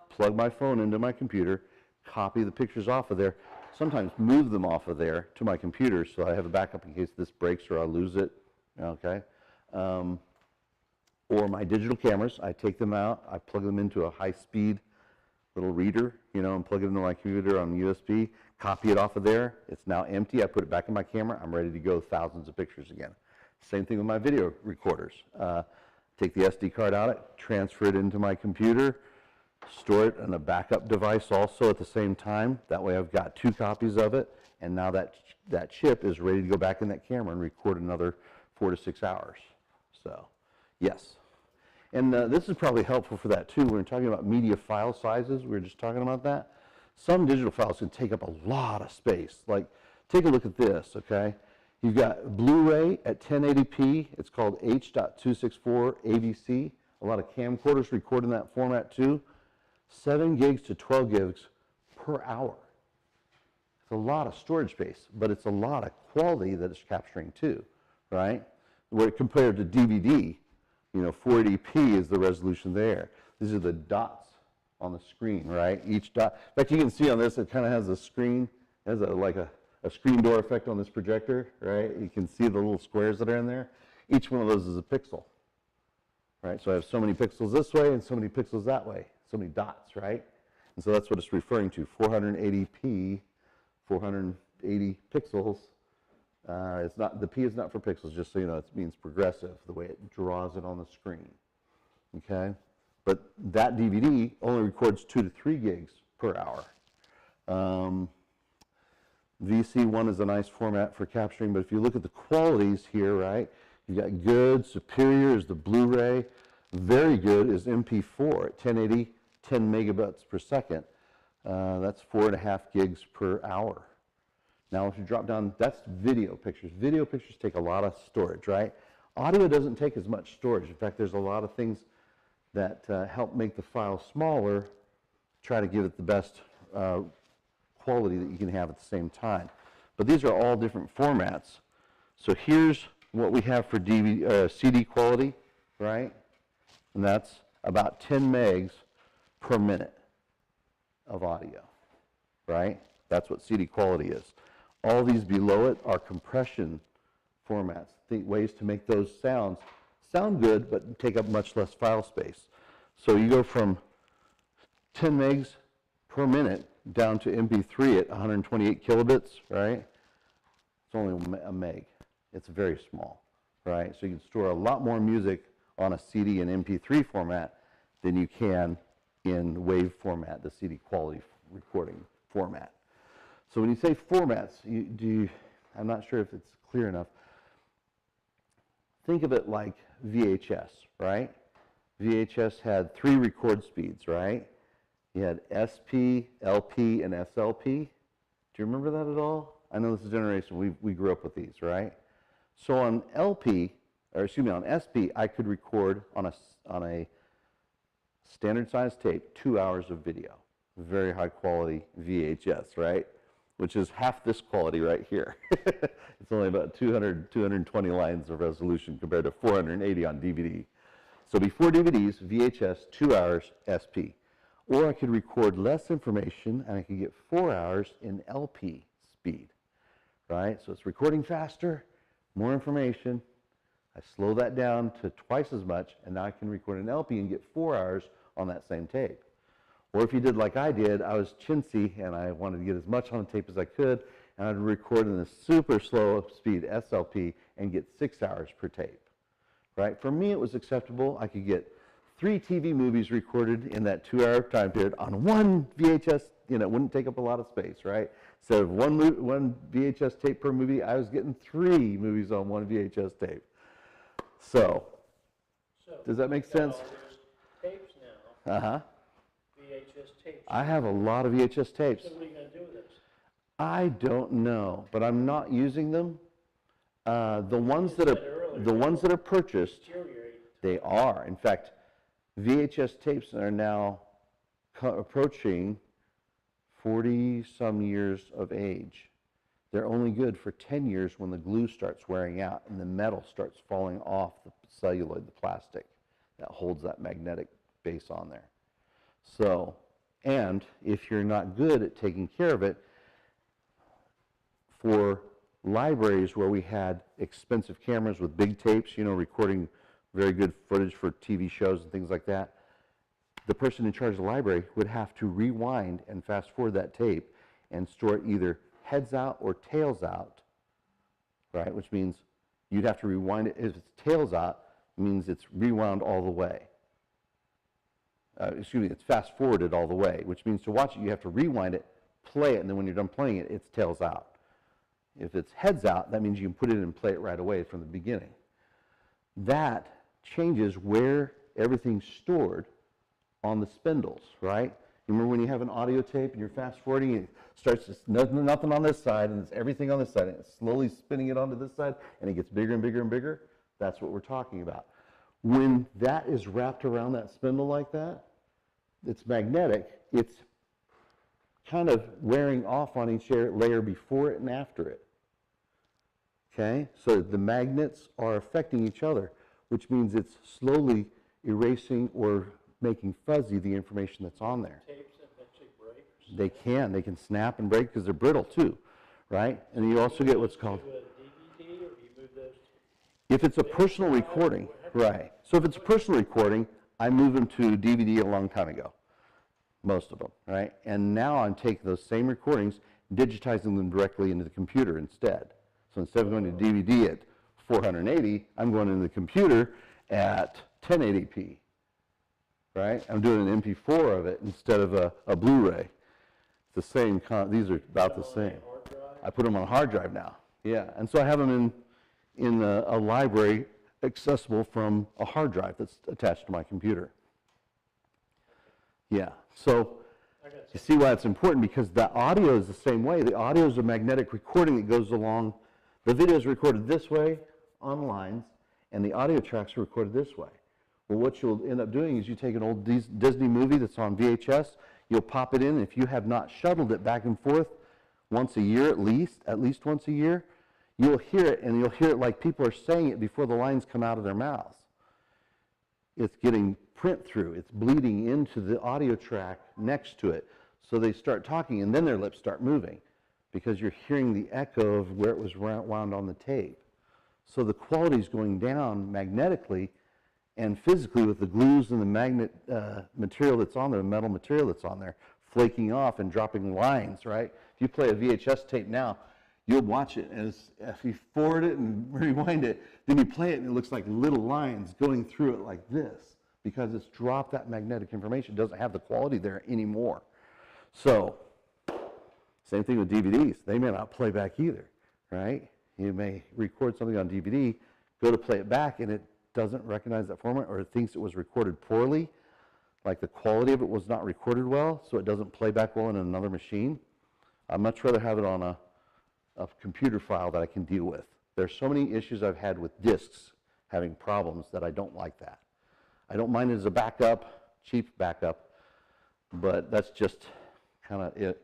plug my phone into my computer, copy the pictures off of there, sometimes move them off of there to my computer so I have a backup in case this breaks or I lose it, okay? Or my digital cameras, I take them out, I plug them into a high-speed little reader, you know, and plug it into my computer on USB, copy it off of there. It's now empty. I put it back in my camera. I'm ready to go thousands of pictures again. Same thing with my video recorders. Take the SD card out, transfer it into my computer, store it in a backup device also at the same time. That way I've got 2 copies of it, and now that chip is ready to go back in that camera and record another 4 to 6 hours. So, yes. And this is probably helpful for that too. When we're talking about media file sizes, we were just talking about that. Some digital files can take up a lot of space. Like, take a look at this, okay? You've got Blu-ray at 1080p. It's called H.264 AVC. A lot of camcorders record in that format too. 7 gigs to 12 gigs per hour. It's a lot of storage space, but it's a lot of quality that it's capturing too, right? Where compared to DVD, you know, 480p is the resolution there. These are the dots on the screen, right? Each dot. In fact, you can see on this, it kind of has a screen, it has like a screen door effect on this projector, right? You can see the little squares that are in there. Each one of those is a pixel, right? So I have so many pixels this way and so many pixels that way, so many dots, right? And so that's what it's referring to, 480p, 480 pixels. It's not, the P is not for pixels, just so you know, it means progressive, the way it draws it on the screen, okay? But that DVD only records 2 to 3 gigs per hour. VC1 is a nice format for capturing, but if you look at the qualities here, right, you've got good, superior is the Blu-ray, very good is MP4 at 1080, 10 megabits per second. That's 4.5 gigs per hour. Now, if you drop down, that's video pictures. Video pictures take a lot of storage, right? Audio doesn't take as much storage. In fact, there's a lot of things that help make the file smaller, try to give it the best quality that you can have at the same time. But these are all different formats. So here's what we have for CD quality, right? And that's about 10 megs per minute of audio, right? That's what CD quality is. All these below it are compression formats, ways to make those sound good, but take up much less file space. So you go from 10 megs per minute down to MP3 at 128 kilobits, right? It's only a meg. It's very small, right? So you can store a lot more music on a CD and MP3 format than you can in WAV format, the CD quality recording format. So when you say formats, I'm not sure if it's clear enough. Think of it like VHS, right? VHS had 3 record speeds, right? You had SP, LP, and SLP. Do you remember that at all? I know this is a generation, we grew up with these, right? So on on SP, I could record on a standard size tape 2 hours of video. Very high quality VHS, right? Which is half this quality right here. It's only about 220 lines of resolution compared to 480 on DVD. So before DVDs, VHS, 2 hours SP. Or I could record less information and I could get 4 hours in LP speed, right? So it's recording faster, more information. I slow that down to twice as much, and now I can record an LP and get 4 hours on that same tape. Or if you did like I did, I was chintzy and I wanted to get as much on the tape as I could, and I'd record in a super slow speed SLP and get 6 hours per tape, right? For me, it was acceptable. I could get 3 TV movies recorded in that 2 hour time period on one VHS, it wouldn't take up a lot of space, right? Instead of one VHS tape per movie, I was getting 3 movies on one VHS tape. So does that make sense? There's tapes now. Uh-huh. VHS tapes. I have a lot of VHS tapes. So what are you going to do with this? I don't know, but I'm not using them. The ones that are purchased, they are. In fact, VHS tapes are now approaching 40-some years of age. They're only good for 10 years when the glue starts wearing out and the metal starts falling off the celluloid, the plastic that holds that magnetic base on there. So, and if you're not good at taking care of it, for libraries where we had expensive cameras with big tapes, recording very good footage for TV shows and things like that, the person in charge of the library would have to rewind and fast forward that tape and store it either heads out or tails out, right? Which means you'd have to rewind it. If it's tails out, it means it's rewound all the way. It's fast forwarded all the way, which means to watch it, you have to rewind it, play it, and then when you're done playing it, it's tails out. If it's heads out, that means you can put it in and play it right away from the beginning. That changes where everything's stored on the spindles, right? You remember when you have an audio tape and you're fast forwarding, it starts just nothing on this side and it's everything on this side, and it's slowly spinning it onto this side and it gets bigger and bigger and bigger? That's what we're talking about. When that is wrapped around that spindle like that, it's magnetic, it's kind of wearing off on each layer before it and after it. Okay? So the magnets are affecting each other, which means it's slowly erasing or making fuzzy the information that's on there. Tapes eventually break? They can snap and break because they're brittle too, right? And you also get what's called... Do a DVD, or do you move those If it's a personal recording, right. So if it's a personal recording, I moved them to DVD a long time ago, most of them, right? And now I'm taking those same recordings, digitizing them directly into the computer instead. So instead of going to DVD at 480, I'm going into the computer at 1080p, right? I'm doing an MP4 of it instead of a Blu-ray. It's the same, these are about the same. I put them on a hard drive now, yeah. And so I have them in a library accessible from a hard drive that's attached to my computer. Yeah, so I got You some. see why it's important? Because the audio is the same way. The audio is a magnetic recording that goes along. The video is recorded this way on lines, and the audio tracks are recorded this way. Well, what you'll end up doing is you take an old Disney movie that's on VHS, you'll pop it in, and if you have not shuttled it back and forth once a year at least once a year, you'll hear it, and you'll hear it like people are saying it before the lines come out of their mouths. It's getting print through, it's bleeding into the audio track next to it. So they start talking, and then their lips start moving because you're hearing the echo of where it was wound on the tape. So the quality is going down magnetically and physically with the glues and the magnet material that's on there, the metal material that's on there, flaking off and dropping lines, right? If you play a VHS tape now, you'll watch it, and if you forward it and rewind it, then you play it, and it looks like little lines going through it like this because it's dropped that magnetic information. It doesn't have the quality there anymore. So, same thing with DVDs. They may not play back either, right? You may record something on DVD, go to play it back, and it doesn't recognize that format, or it thinks it was recorded poorly, like the quality of it was not recorded well, so it doesn't play back well in another machine. I'd much rather have it on a computer file that I can deal with. There's so many issues I've had with discs having problems that I don't like that. I don't mind it as a backup, cheap backup, but that's just kind of if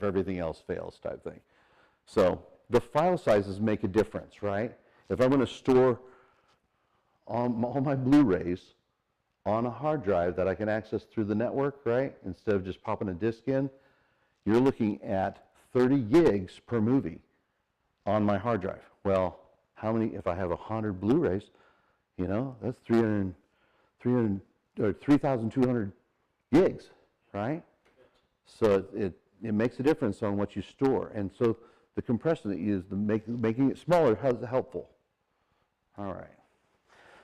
everything else fails type thing. So the file sizes make a difference, right? If I'm going to store all my Blu-rays on a hard drive that I can access through the network, right, instead of just popping a disc in, you're looking at 30 gigs per movie on my hard drive. Well, how many, if I have 100 Blu-rays, you know, that's 3,200 gigs, right? So it makes a difference on what you store. And so the compression that you use, making it smaller, is helpful. All right.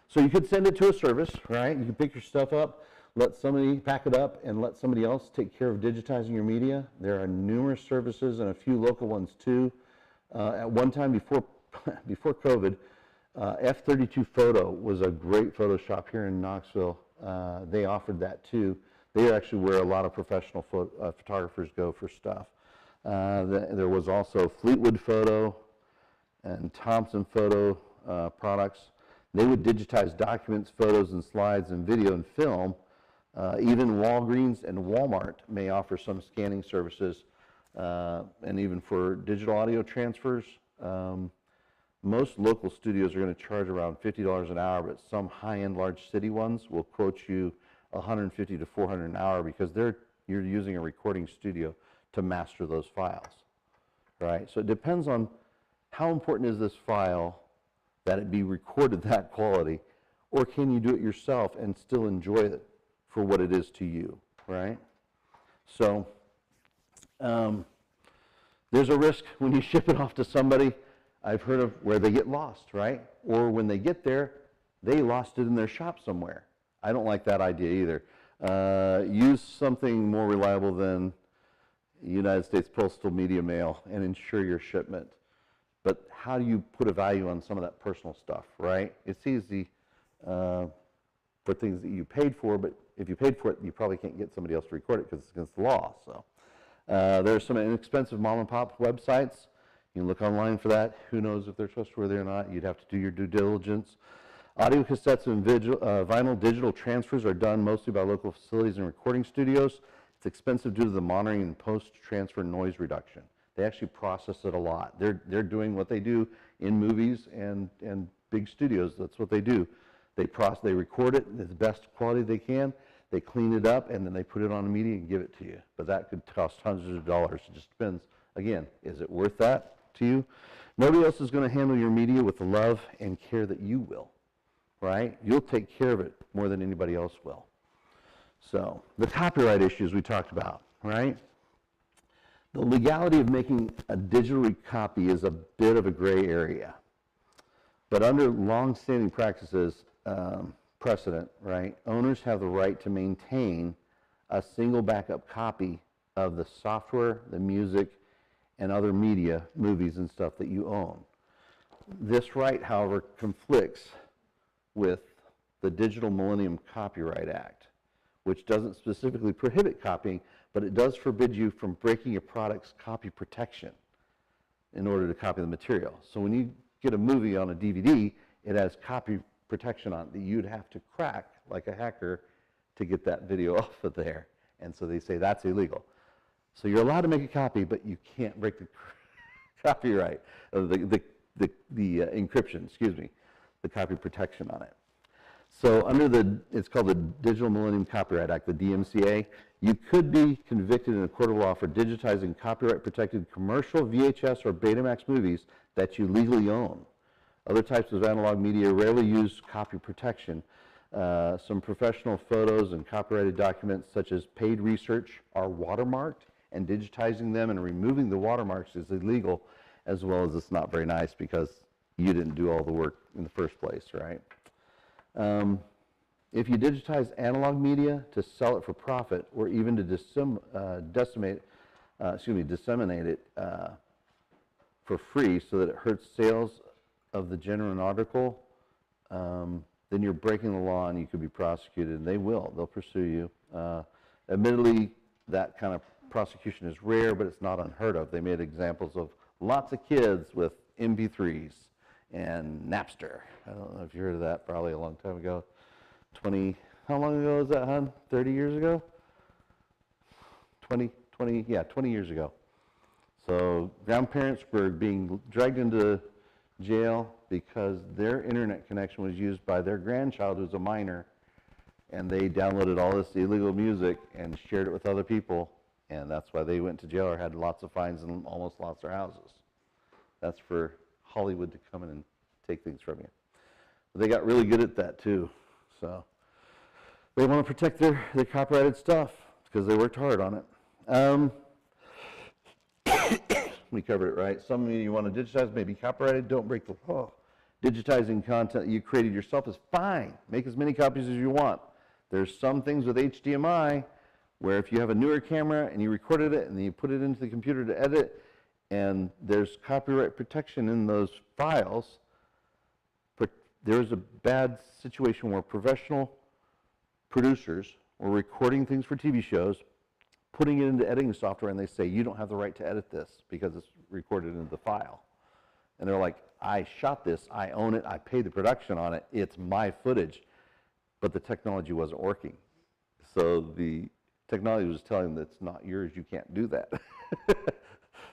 So you could send it to a service, right? You can pick your stuff up, let somebody pack it up, and let somebody else take care of digitizing your media. There are numerous services and a few local ones too. At one time before COVID, F32 Photo was a great photo shop here in Knoxville. They offered that too. They are actually where a lot of professional photographers go for stuff. There was also Fleetwood Photo and Thompson Photo products. They would digitize documents, photos, and slides, and video and film. Even Walgreens and Walmart may offer some scanning services, and even for digital audio transfers. Most local studios are going to charge around $50 an hour, but some high-end large city ones will quote you $150 to $400 an hour because you're using a recording studio to master those files, right? So it depends on how important is this file that it be recorded that quality, or can you do it yourself and still enjoy it for what it is to you, right? So there's a risk when you ship it off to somebody. I've heard of where they get lost, right? Or when they get there, they lost it in their shop somewhere. I don't like that idea either. Use something more reliable than United States Postal Media Mail and ensure your shipment. But how do you put a value on some of that personal stuff, right? It's easy for things that you paid for, but if you paid for it, you probably can't get somebody else to record it because it's against the law. So there are some inexpensive mom and pop websites. You can look online for that. Who knows if they're trustworthy or not? You'd have to do your due diligence. Audio cassettes and vinyl digital transfers are done mostly by local facilities and recording studios. It's expensive due to the monitoring and post-transfer noise reduction. They actually process it a lot. They're doing what they do in movies and big studios. That's what they do. They record it in the best quality they can. They clean it up, and then they put it on a media and give it to you. But that could cost hundreds of dollars. It just depends. Again, is it worth that to you? Nobody else is going to handle your media with the love and care that you will, right? You'll take care of it more than anybody else will. So the copyright issues we talked about, right? The legality of making a digital copy is a bit of a gray area. But under long-standing practices, precedent, right, owners have the right to maintain a single backup copy of the software, the music, and other media, movies and stuff that you own. This right, however, conflicts with the Digital Millennium Copyright Act, which doesn't specifically prohibit copying, but but it does forbid you from breaking your product's copy protection in order to copy the material. So when you get a movie on a DVD, it has copy protection on it that you'd have to crack like a hacker to get that video off of there. And so they say that's illegal. So you're allowed to make a copy, but you can't break the copyright, the encryption, excuse me, the copy protection on it. So under it's called the Digital Millennium Copyright Act, the DMCA, you could be convicted in a court of law for digitizing copyright-protected commercial VHS or Betamax movies that you legally own. Other types of analog media rarely use copy protection. Some professional photos and copyrighted documents such as paid research are watermarked, and digitizing them and removing the watermarks is illegal, as well as it's not very nice because you didn't do all the work in the first place, right? If you digitize analog media to sell it for profit or even to disseminate it for free so that it hurts sales of the genuine article, then you're breaking the law and you could be prosecuted, and they'll pursue you. Admittedly, that kind of prosecution is rare, but it's not unheard of. They made examples of lots of kids with MP3s and Napster. I don't know if you heard of that, probably a long time ago. How long ago was that, hon? 30 years ago? 20 years ago. So grandparents were being dragged into jail because their internet connection was used by their grandchild who's a minor, and they downloaded all this illegal music and shared it with other people, and that's why they went to jail or had lots of fines and almost lost their houses. That's for Hollywood to come in and take things from you. But they got really good at that too. So they want to protect their copyrighted stuff because they worked hard on it. We covered it, right? Some of you want to digitize, maybe copyrighted, don't break the law. Digitizing content you created yourself is fine. Make as many copies as you want. There's some things with HDMI where if you have a newer camera and you recorded it and then you put it into the computer to edit, and there's copyright protection in those files, but there's a bad situation where professional producers were recording things for TV shows, putting it into editing software, and they say, you don't have the right to edit this because it's recorded into the file. And they're like, I shot this, I own it, I paid the production on it, it's my footage, but the technology wasn't working. So the technology was telling them it's not yours, you can't do that.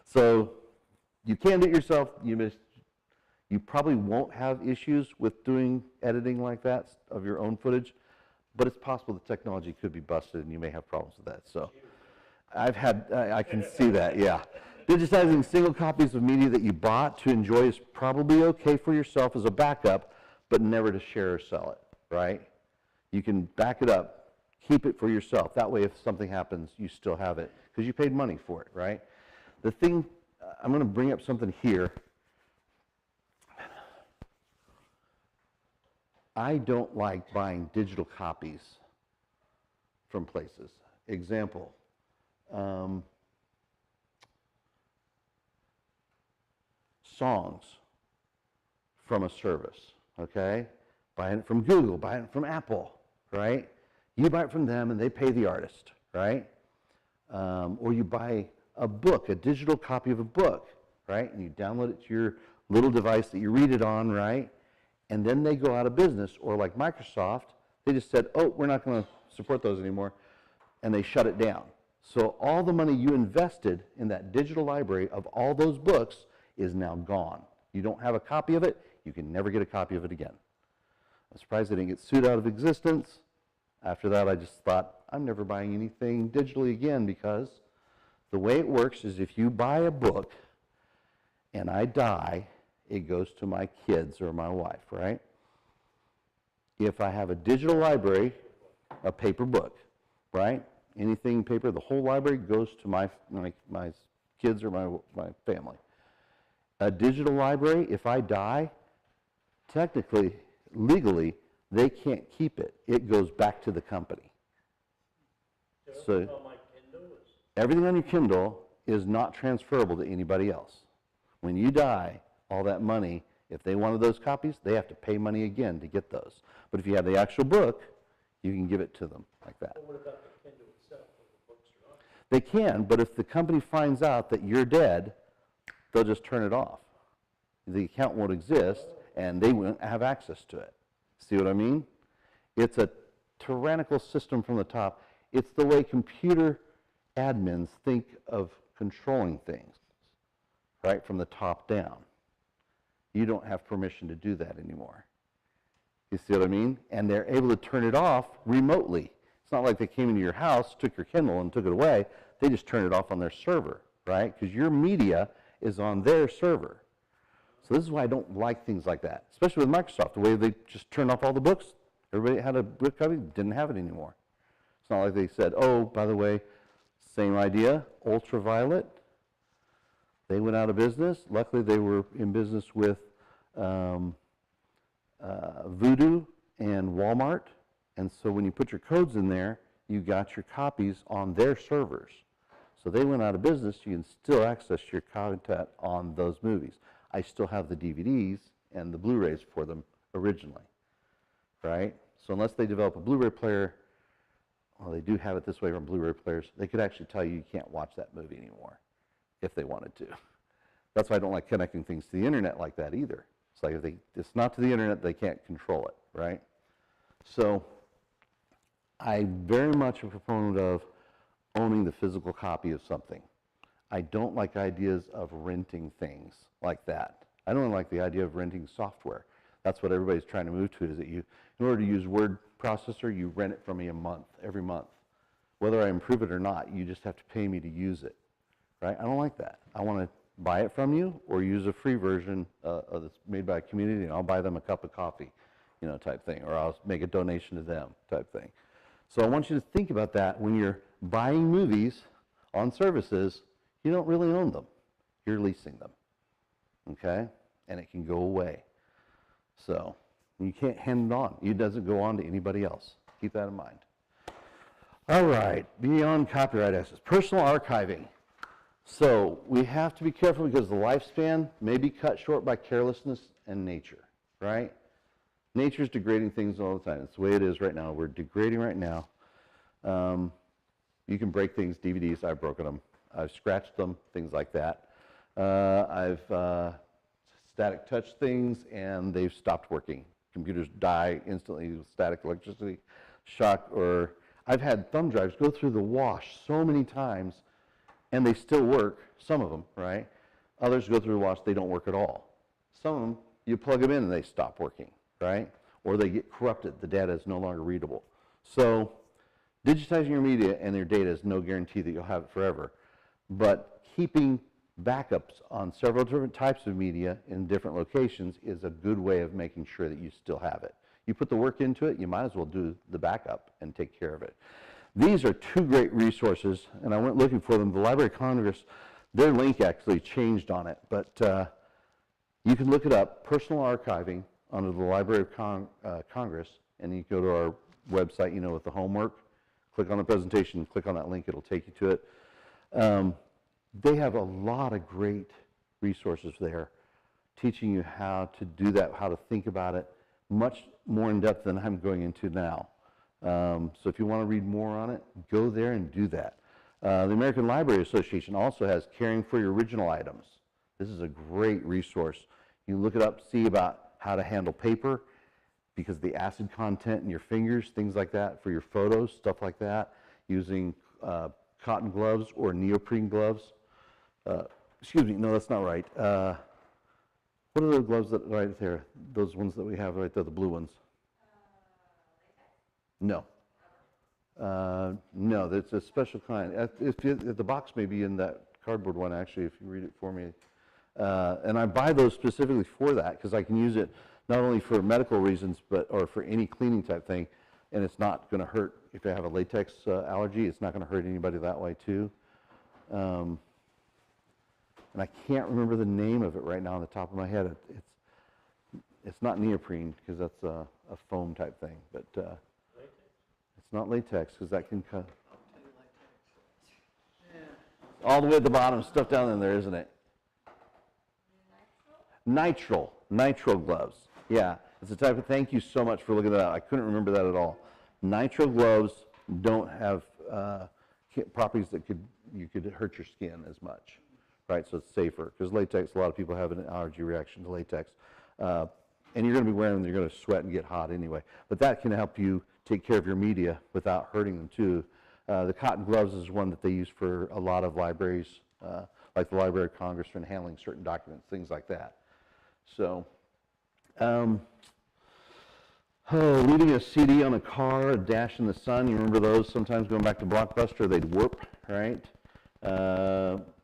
So you can do it yourself. You probably won't have issues with doing editing like that of your own footage, but it's possible the technology could be busted and you may have problems with that. So I can see that, yeah. Digitizing single copies of media that you bought to enjoy is probably okay for yourself as a backup, but never to share or sell it, right? You can back it up, keep it for yourself. That way if something happens, you still have it because you paid money for it, right? The thing, I'm going to bring up something here. I don't like buying digital copies from places. Example, songs from a service, okay? Buying it from Google, buying it from Apple, right? You buy it from them and they pay the artist, right? Or you buy a book, a digital copy of a book, right? And you download it to your little device that you read it on, right? And then they go out of business, or like Microsoft, they just said, oh, we're not going to support those anymore, and they shut it down. So all the money you invested in that digital library of all those books is now gone. You don't have a copy of it, you can never get a copy of it again. I'm surprised they didn't get sued out of existence. After that, I just thought, I'm never buying anything digitally again, because the way it works is if you buy a book and I die, it goes to my kids or my wife, right? If I have a digital library, a paper book, right? Anything paper, the whole library goes to my kids or my family. A digital library, if I die, technically, legally, they can't keep it. It goes back to the company. So everything on your Kindle is not transferable to anybody else. When you die, all that money, if they wanted those copies, they have to pay money again to get those. But if you have the actual book, you can give it to them like that. But what about the Kindle itself, where the books are on? They can, but if the company finds out that you're dead, they'll just turn it off. The account won't exist, and they won't have access to it. See what I mean? It's a tyrannical system from the top. It's the way computer admins think of controlling things, right, from the top down. You don't have permission to do that anymore. You see what I mean? And they're able to turn it off remotely. It's not like they came into your house, took your Kindle, and took it away. They just turn it off on their server, right? Because your media is on their server. So this is why I don't like things like that, especially with Microsoft, the way they just turned off all the books. Everybody had a book copy, didn't have it anymore. It's not like they said, oh, by the way, same idea, Ultraviolet. They went out of business. Luckily, they were in business with Voodoo and Walmart. And so when you put your codes in there, you got your copies on their servers. So they went out of business. You can still access your content on those movies. I still have the DVDs and the Blu-rays for them originally, right? So unless they develop a Blu-ray player, well, they do have it this way from Blu-ray players, they could actually tell you can't watch that movie anymore if they wanted to. That's why I don't like connecting things to the internet like that either. It's like if it's not to the internet, they can't control it, right? So I'm very much a proponent of owning the physical copy of something. I don't like ideas of renting things like that. I don't like the idea of renting software. That's what everybody's trying to move to, is that you, in order to use word processor, you rent it from me every month. Whether I improve it or not, you just have to pay me to use it, right? I don't like that. I want to buy it from you or use a free version that's made by a community, and I'll buy them a cup of coffee, you know, type thing, or I'll make a donation to them type thing. So I want you to think about that when you're buying movies on services. You don't really own them. You're leasing them, okay? And it can go away. So you can't hand it on. It doesn't go on to anybody else. Keep that in mind. All right, beyond copyright access, personal archiving. So we have to be careful because the lifespan may be cut short by carelessness and nature, right? Nature's degrading things all the time. It's the way it is right now. We're degrading right now. You can break things, DVDs, I've broken them. I've scratched them, things like that. I've static touched things and they've stopped working. Computers die instantly with static electricity shock, or I've had thumb drives go through the wash so many times and they still work, some of them, right? Others go through the wash, they don't work at all. Some of them, you plug them in and they stop working, right? Or they get corrupted, the data is no longer readable. So digitizing your media and your data is no guarantee that you'll have it forever. But keeping backups on several different types of media in different locations is a good way of making sure that you still have it. You put the work into it, you might as well do the backup and take care of it. These are two great resources, and I went looking for them. The Library of Congress, their link actually changed on it, but you can look it up, personal archiving, under the Library of Congress, and you go to our website, you know, with the homework, click on the presentation, click on that link, it'll take you to it. They have a lot of great resources there teaching you how to do that, how to think about it, much more in depth than I'm going into now. So if you want to read more on it, go there and do that. The American Library Association also has Caring for Your Original Items. This is a great resource. You look it up, see about how to handle paper, because the acid content in your fingers, things like that, for your photos, stuff like that, using cotton gloves or neoprene gloves. Excuse me, no, that's not right. What are the gloves that are right there? Those ones that we have right there, the blue ones? No. No, that's a special kind. If the box may be in that cardboard one, actually, if you read it for me. And I buy those specifically for that, because I can use it not only for medical reasons, or for any cleaning type thing, and it's not going to hurt. If I have a latex allergy, it's not going to hurt anybody that way too. And I can't remember the name of it right now on the top of my head. It's not neoprene, because that's a foam type thing, but it's not latex, because that can cut. All the way at the bottom, stuff down in there, isn't it? Nitrile gloves. Yeah, it's a type of, thank you so much for looking that up. I couldn't remember that at all. Nitrile gloves don't have properties that could you could hurt your skin as much, right? So it's safer, because latex, a lot of people have an allergy reaction to latex. And you're going to be wearing them, you're going to sweat and get hot anyway. But that can help you take care of your media without hurting them too. The cotton gloves is one that they use for a lot of libraries, like the Library of Congress, for handling certain documents, things like that. So, leaving a CD on a car, a dash in the sun, you remember those? Sometimes going back to Blockbuster, they'd warp, right?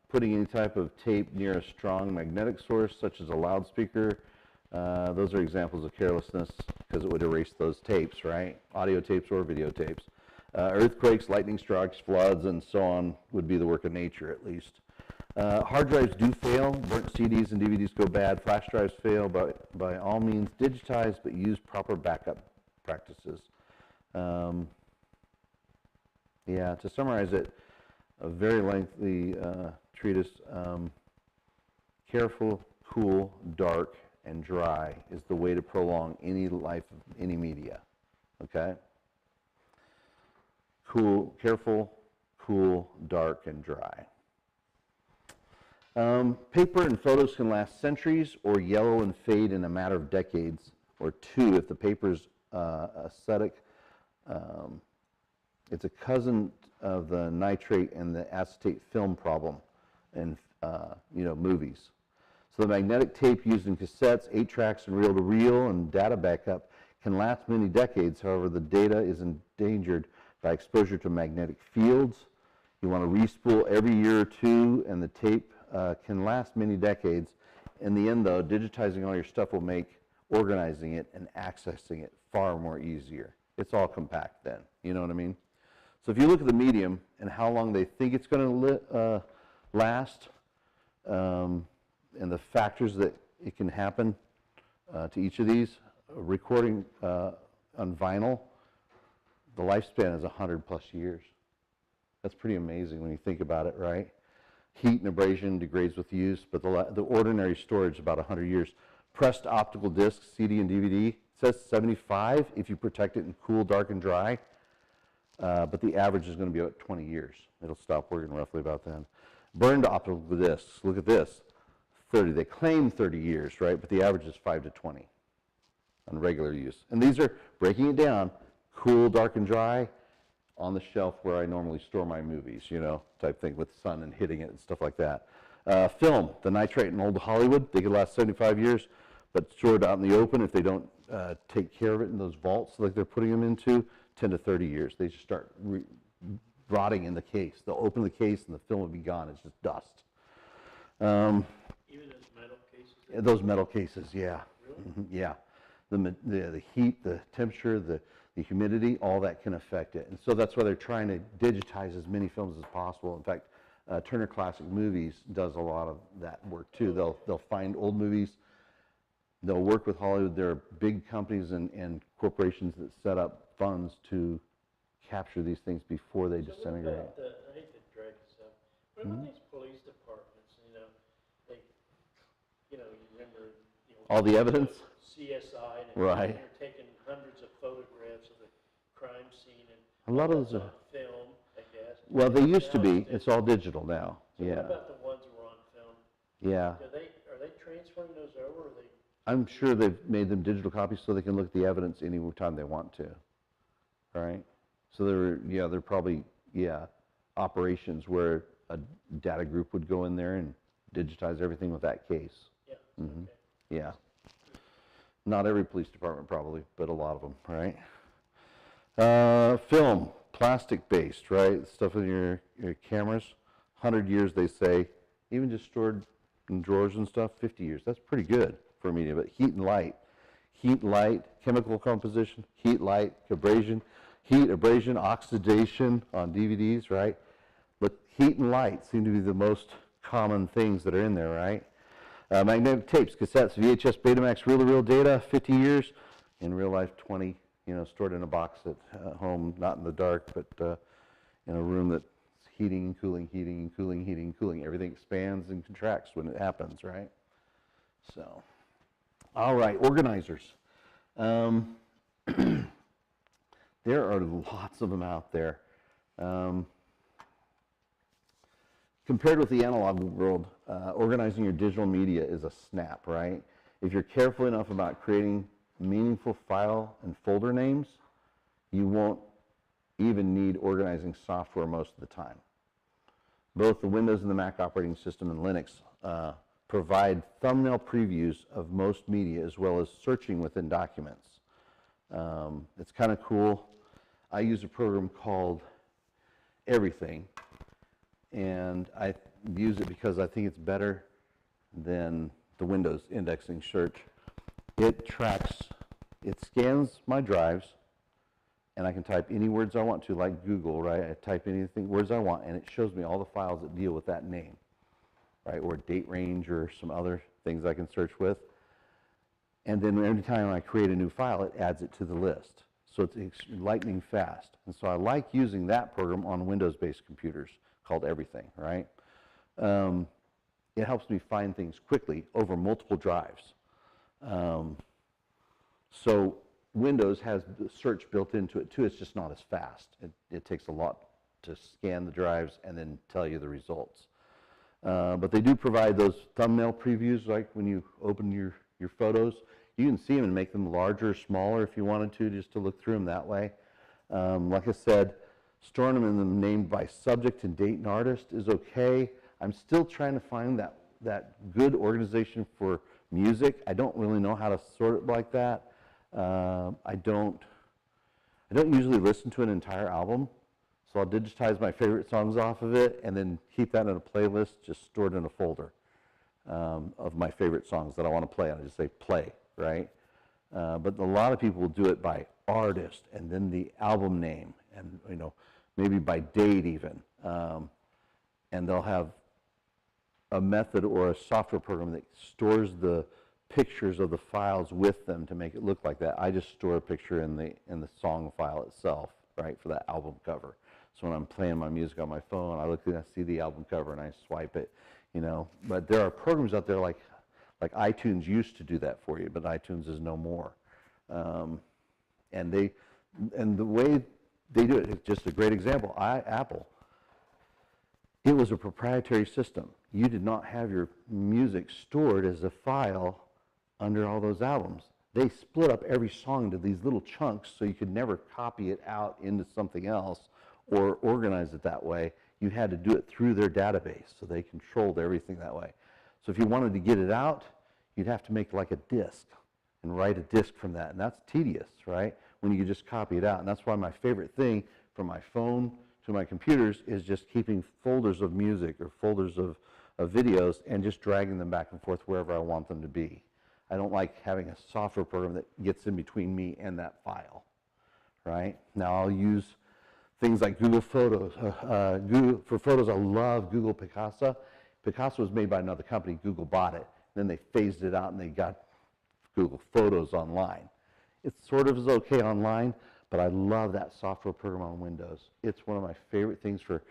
Putting any type of tape near a strong magnetic source, such as a loudspeaker, those are examples of carelessness, because it would erase those tapes, right? Audio tapes or videotapes. Earthquakes, lightning strikes, floods, and so on would be the work of nature, at least. Hard drives do fail. Burnt CDs and DVDs go bad. Flash drives fail. By all means, digitize, but use proper backup practices. Yeah, to summarize it, a very lengthy treatise. Careful, cool, dark, and dry is the way to prolong any life of any media. Okay? Cool, careful, cool, dark, and dry. Paper and photos can last centuries or yellow and fade in a matter of decades or two if the paper's acidic. It's a cousin of the nitrate and the acetate film problem in movies. So the magnetic tape used in cassettes, 8-tracks, and reel-to-reel and data backup can last many decades. However, the data is endangered by exposure to magnetic fields. You want to respool every year or two, and the tape can last many decades. In the end, though, digitizing all your stuff will make organizing it and accessing it far more easier. It's all compact then, you know what I mean? So if you look at the medium and how long they think it's going to last, and the factors that it can happen to each of these, recording on vinyl, the lifespan is 100 plus years. That's pretty amazing when you think about it, right? Heat and abrasion degrades with use, but the ordinary storage is about 100 years. Pressed optical discs, CD and DVD, it says 75 if you protect it in cool, dark, and dry, but the average is going to be about 20 years. It'll stop working roughly about then. Burned optical discs, look at this, 30. They claim 30 years, right? But the average is 5 to 20 on regular use. And these are, breaking it down, cool, dark, and dry, on the shelf where I normally store my movies, type thing, with sun and hitting it and stuff like that. Film, the nitrate in old Hollywood, they could last 75 years, but stored out in the open, if they don't take care of it in those vaults like they're putting them into, 10 to 30 years. They just start rotting in the case. They'll open the case and the film will be gone. It's just dust. Even those metal cases? Those metal cases, yeah. Really? Yeah. The heat, the temperature, the humidity, all that can affect it. And so that's why they're trying to digitize as many films as possible. In fact, Turner Classic Movies does a lot of that work too. They'll find old movies. They'll work with Hollywood. There are big companies and corporations that set up funds to capture these things before they disintegrate. What about I hate to drag this up. What about these police departments? You remember all the evidence? CSI, and right. they're taking hundreds of photographs of the crime scene, and a lot of those on film, I guess. Well, they used to Now be. It's all digital now. So yeah. What about the ones that were on film? Yeah. Are they transferring those over? Or are they? I'm sure they've made them digital copies so they can look at the evidence any time they want to. Right? So they're probably operations where a data group would go in there and digitize everything with that case. Yeah. Mm-hmm. Okay. Yeah. Not every police department probably, but a lot of them, right? Film, plastic-based, right? Stuff in your cameras. 100 years, they say. Even just stored in drawers and stuff, 50 years. That's pretty good for a medium. But heat and light. Heat, light, chemical composition, heat, light, abrasion. Heat, abrasion, oxidation on DVDs, right? But heat and light seem to be the most common things that are in there, right? Magnetic tapes, cassettes, VHS, Betamax, reel-to-reel data, 50 years. In real life, 20, stored in a box at home, not in the dark, but in a room that's heating and cooling, heating and cooling, heating and cooling. Everything expands and contracts when it happens, right? So, all right, organizers. There are lots of them out there. compared with the analog world, organizing your digital media is a snap, right? If you're careful enough about creating meaningful file and folder names, you won't even need organizing software most of the time. Both the Windows and the Mac operating system and Linux provide thumbnail previews of most media as well as searching within documents. It's kind of cool. I use a program called Everything, and I use it because I think it's better than the Windows indexing search. It scans my drives, and I can type any words I want to, like Google, right? I type anything, words I want, and it shows me all the files that deal with that name, right? Or date range or some other things I can search with. And then every time I create a new file, it adds it to the list. So it's lightning fast. And so I like using that program on Windows-based computers called Everything, right? It helps me find things quickly over multiple drives. So Windows has the search built into it too. It's just not as fast. It takes a lot to scan the drives and then tell you the results. But they do provide those thumbnail previews, like when you open your photos. You can see them and make them larger or smaller if you wanted to, just to look through them that way. Like I said, storing them in them named by subject and date and artist is okay. I'm still trying to find that good organization for music. I don't really know how to sort it like that. I don't usually listen to an entire album, so I'll digitize my favorite songs off of it and then keep that in a playlist just stored in a folder of my favorite songs that I want to play. I just say play, right? But a lot of people will do it by artist and then the album name and maybe by date even, and they'll have a method or a software program that stores the pictures of the files with them to make it look like that. I just store a picture in the song file itself, right, for that album cover. So when I'm playing my music on my phone, I look and I see the album cover and I swipe it, But there are programs out there like iTunes used to do that for you, but iTunes is no more. And the way they do it is just a great example. Apple. It was a proprietary system. You did not have your music stored as a file under all those albums. They split up every song into these little chunks so you could never copy it out into something else or organize it that way. You had to do it through their database, so they controlled everything that way. So if you wanted to get it out, you'd have to make like a disk and write a disk from that, and that's tedious, right? When you could just copy it out. And that's why my favorite thing from my phone to my computers is just keeping folders of music or folders of videos and just dragging them back and forth wherever I want them to be. I don't like having a software program that gets in between me and that file, right? Now I'll use things like Google Photos. For photos, I love Google Picasa. Picasa was made by another company. Google bought it. Then they phased it out and they got Google Photos online. It sort of is okay online, but I love that software program on Windows. It's one of my favorite things for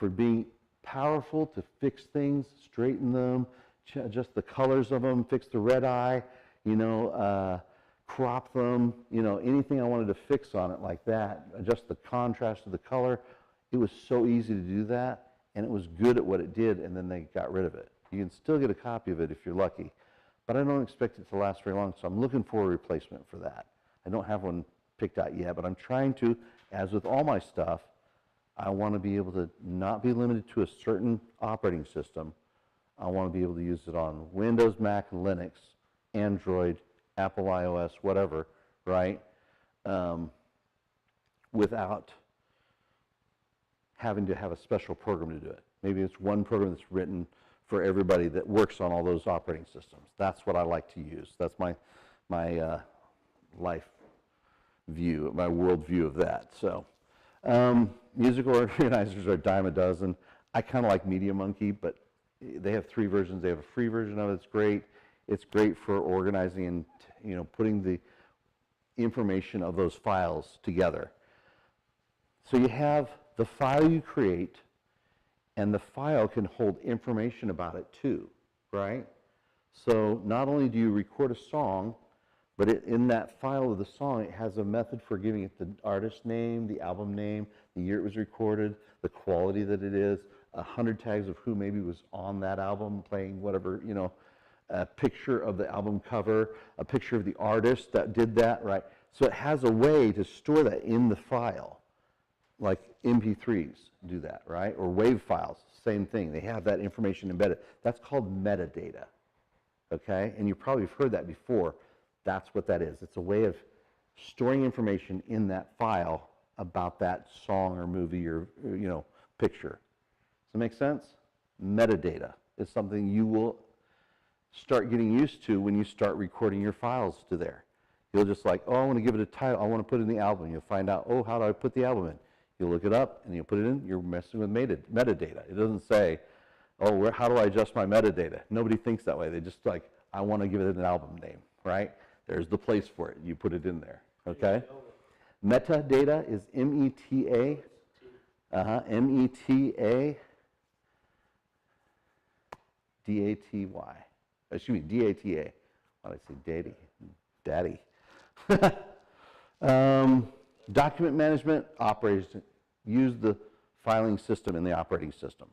being powerful to fix things, straighten them, adjust the colors of them, fix the red eye, crop them, anything I wanted to fix on it like that, adjust the contrast of the color. It was so easy to do that, and it was good at what it did, and then they got rid of it. You can still get a copy of it if you're lucky, but I don't expect it to last very long, so I'm looking for a replacement for that. I don't have one picked out yet, but I'm trying to, as with all my stuff, I want to be able to not be limited to a certain operating system. I want to be able to use it on Windows, Mac, Linux, Android, Apple iOS, whatever, right? Without having to have a special program to do it. Maybe it's one program that's written for everybody that works on all those operating systems. That's what I like to use. That's my life view, my world view of that. So music organizers are a dime a dozen. I kind of like MediaMonkey, but they have 3 versions. They have a free version of it. It's great. It's great for organizing and putting the information of those files together. So you have the file you create, and the file can hold information about it too, right? So not only do you record a song, but in that file of the song, it has a method for giving it the artist name, the album name, the year it was recorded, the quality that it is, 100 tags of who maybe was on that album playing whatever, you know, a picture of the album cover, a picture of the artist that did that, right? So it has a way to store that in the file, like MP3s do that, right? Or WAV files, same thing. They have that information embedded. That's called metadata, okay? And you probably have heard that before. That's what that is. It's a way of storing information in that file about that song or movie or, you know, picture. Does that make sense? Metadata is something you will start getting used to when you start recording your files to there. You'll just like, oh, I want to give it a title. I want to put it in the album. You'll find out, oh, how do I put the album in? You'll look it up and you'll put it in. You're messing with metadata. It doesn't say, oh, how do I adjust my metadata? Nobody thinks that way. They just like, I want to give it an album name, right? There's the place for it. You put it in there, okay? Metadata is M-E-T-A, M-E-T-A, D-A-T-Y. Excuse me, D-A-T-A. Why did I say daddy? Daddy. Document management operation. Use the filing system in the operating system.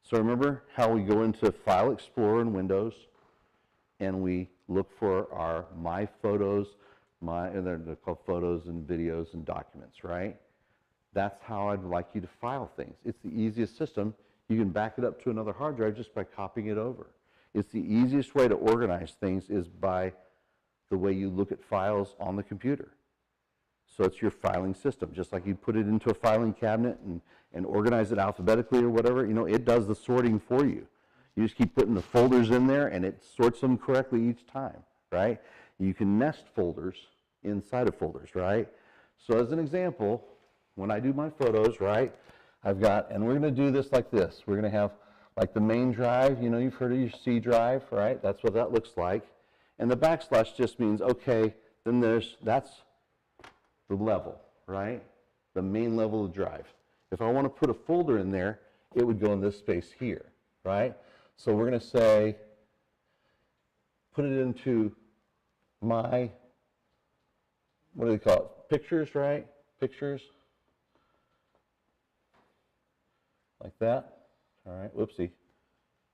So remember how we go into File Explorer in Windows and we look for our My Photos, and they're called photos and videos and documents, right? That's how I'd like you to file things. It's the easiest system. You can back it up to another hard drive just by copying it over. It's the easiest way to organize things is by the way you look at files on the computer. So it's your filing system. Just like you put it into a filing cabinet and organize it alphabetically or whatever, you know, it does the sorting for you. You just keep putting the folders in there and it sorts them correctly each time, right? You can nest folders inside of folders, right? So as an example, when I do my photos, right, I've got, and we're going to do this like this. We're going to have like the main drive, you know, you've heard of your C drive, right? That's what that looks like. And the backslash just means, okay, then that's the level, right? The main level of drive. If I want to put a folder in there, it would go in this space here, right? So we're going to say, put it into my, what do they call it? Pictures, right? Pictures. Like that. All right, whoopsie.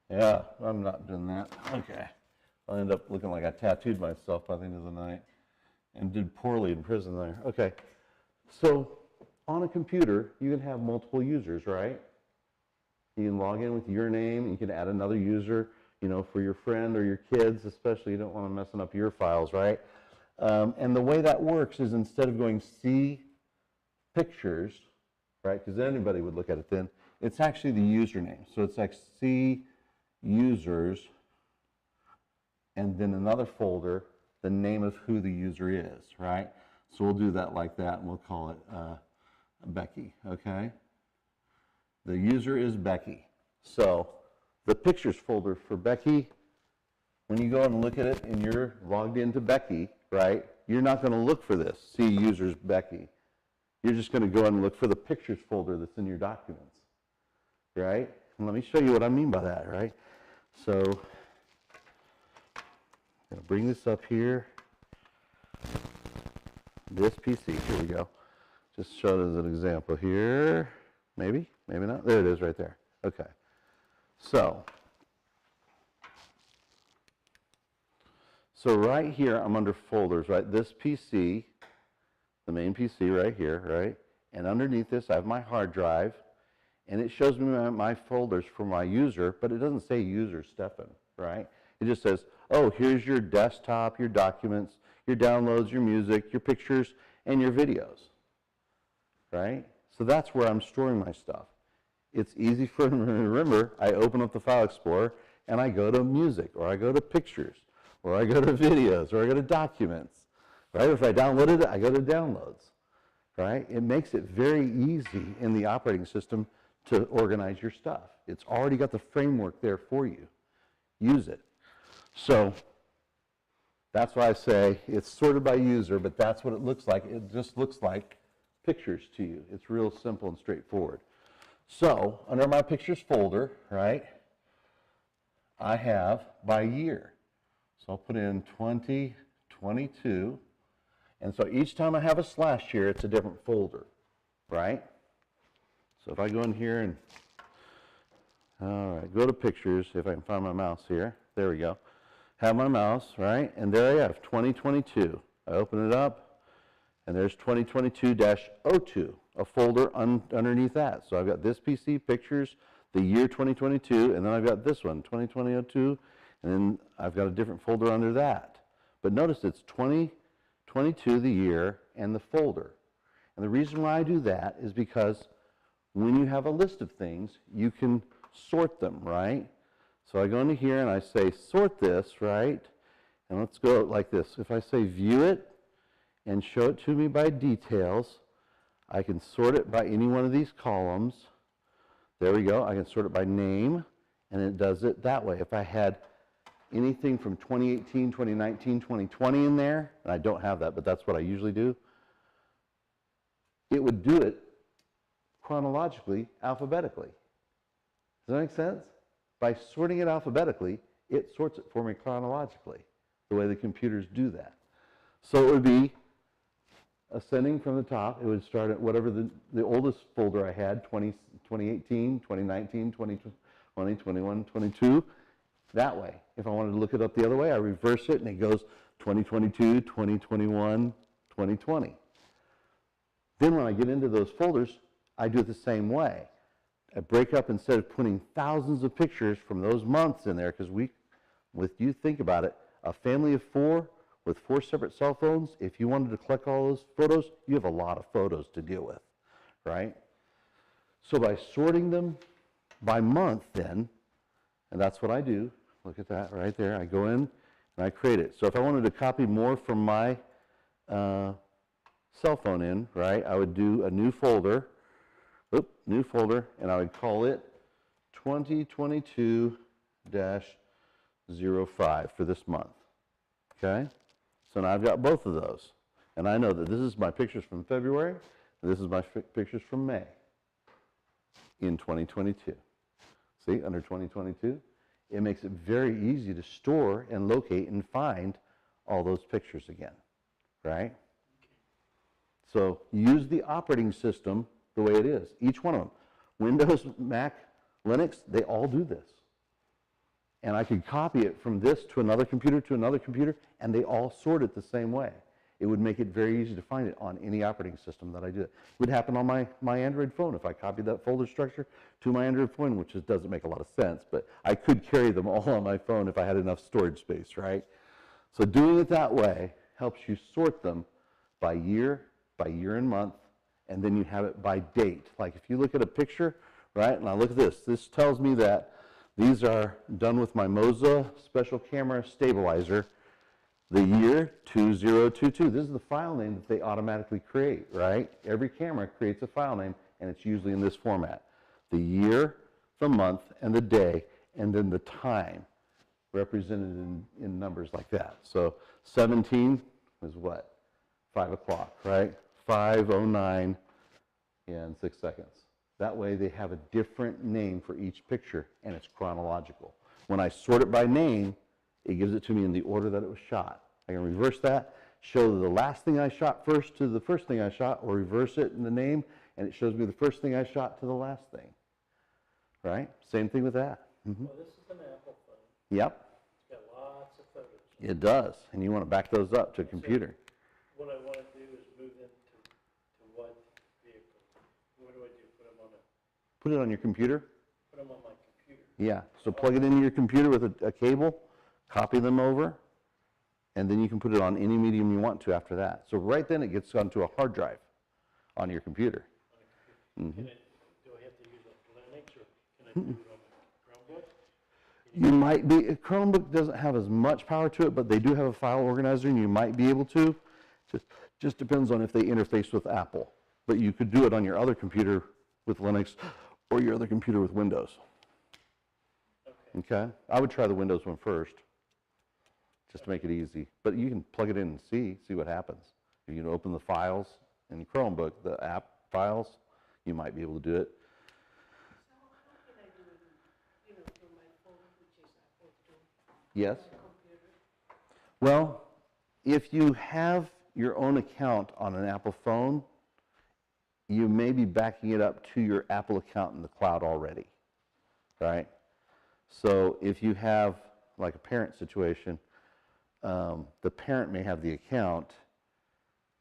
Yeah, I'm not doing that. Okay. I'll end up looking like I tattooed myself by the end of the night and did poorly in prison there. Okay. So on a computer, you can have multiple users, right? You can log in with your name. You can add another user, you know, for your friend or your kids, especially. You don't want them messing up your files, right? And the way that works is instead of going see pictures, right, because anybody would look at it then, it's actually the username. So it's like see users and then another folder, the name of who the user is, right? So we'll do that like that and we'll call it Becky, okay? The user is Becky. So the pictures folder for Becky, when you go and look at it and you're logged into Becky, right, you're not going to look for this, see users Becky. You're just going to go and look for the pictures folder that's in your documents, right? And let me show you what I mean by that, right? So I'm going to bring this up here. This PC, here we go. Just show it as an example here. Maybe, maybe not. There it is right there. Okay. So right here, I'm under folders, right? This PC, the main PC right here, right? And underneath this, I have my hard drive, and it shows me my folders for my user, but it doesn't say user Stefan, right? It just says, oh, here's your desktop, your documents, your downloads, your music, your pictures, and your videos, right? So that's where I'm storing my stuff. It's easy for me to remember. I open up the File Explorer, and I go to music, or I go to pictures, or I go to videos, or I go to documents, right? If I downloaded it, I go to downloads, right? It makes it very easy in the operating system to organize your stuff. It's already got the framework there for you. Use it. So that's why I say it's sorted by user, but that's what it looks like. It just looks like pictures to you. It's real simple and straightforward. So under my pictures folder, right, I have by year. So I'll put in 2022. And so each time I have a slash here, it's a different folder, right? So if I go in here and All right, go to pictures, if I can find my mouse here. There we go. Have my mouse, right? And there I have 2022. I open it up, and there's 2022-02, a folder underneath that. So I've got this PC, pictures, the year 2022, and then I've got this one, 2020-02, and then I've got a different folder under that. But notice it's 2022, the year, and the folder. And the reason why I do that is because when you have a list of things, you can sort them, right? So I go into here and I say sort this, right? And let's go like this. If I say view it and show it to me by details, I can sort it by any one of these columns. There we go. I can sort it by name, and it does it that way. If I had anything from 2018, 2019, 2020 in there, and I don't have that, but that's what I usually do, it would do it chronologically, alphabetically. Does that make sense? By sorting it alphabetically, it sorts it for me chronologically, the way the computers do that. So it would be ascending from the top. It would start at whatever the oldest folder I had, 2018, 2019, 2020, 21, 22, that way. If I wanted to look it up the other way, I reverse it and it goes 2022, 2021, 2020. Then when I get into those folders, I do it the same way. I break up, instead of putting thousands of pictures from those months in there, because you think about it, a family of 4 with 4 separate cell phones, if you wanted to collect all those photos, you have a lot of photos to deal with, right? So by sorting them by month then, and that's what I do, look at that right there, I go in and I create it. So if I wanted to copy more from my cell phone in, right, I would do a new folder, and I would call it 2022-05 for this month, okay? So now I've got both of those, and I know that this is my pictures from February, and this is my pictures from May in 2022. See, under 2022, it makes it very easy to store and locate and find all those pictures again, right? So use the operating system the way it is, each one of them. Windows, Mac, Linux, they all do this. And I could copy it from this to another computer, and they all sort it the same way. It would make it very easy to find it on any operating system that I do. It would happen on my Android phone if I copied that folder structure to my Android phone, which doesn't make a lot of sense, but I could carry them all on my phone if I had enough storage space, right? So doing it that way helps you sort them by year and month, and then you have it by date. Like if you look at a picture, right, and I look at this, this tells me that these are done with my Moza Special Camera Stabilizer, the year 2022. This is the file name that they automatically create, right? Every camera creates a file name, and it's usually in this format. The year, the month, and the day, and then the time represented in numbers like that. So 17 is what? 5 o'clock, right? 5:09 and 6 seconds. That way they have a different name for each picture, and it's chronological. When I sort it by name, it gives it to me in the order that it was shot. I can reverse that, show the last thing I shot first to the first thing I shot, or reverse it in the name, and it shows me the first thing I shot to the last thing. Right? Same thing with that. Mm-hmm. Well, this is an Apple phone. Yep. It's got lots of photos. It does, and you want to back those up to a computer. What I want to do is move them to what vehicle? What do I do? Put them on Put it on your computer. Put them on my computer. Yeah, so plug it into your computer with a cable, copy them over, and then you can put it on any medium you want to after that. So right then it gets onto a hard drive on your computer. Mm-hmm. Do I have to use a Linux, or can I do it on a Chromebook? You might be, a Chromebook doesn't have as much power to it, but they do have a file organizer, and you might be able to. Just depends on if they interface with Apple. But you could do it on your other computer with Linux, or your other computer with Windows. Okay? I would try the Windows one first, just to make it easy. But you can plug it in and see what happens. If you can open the files in Chromebook, the app files, you might be able to do it. So how can I do it, from my phone, which is Apple too? Yes? My computer? Well, if you have your own account on an Apple phone, you may be backing it up to your Apple account in the cloud already, right? So if you have like a parent situation, the parent may have the account,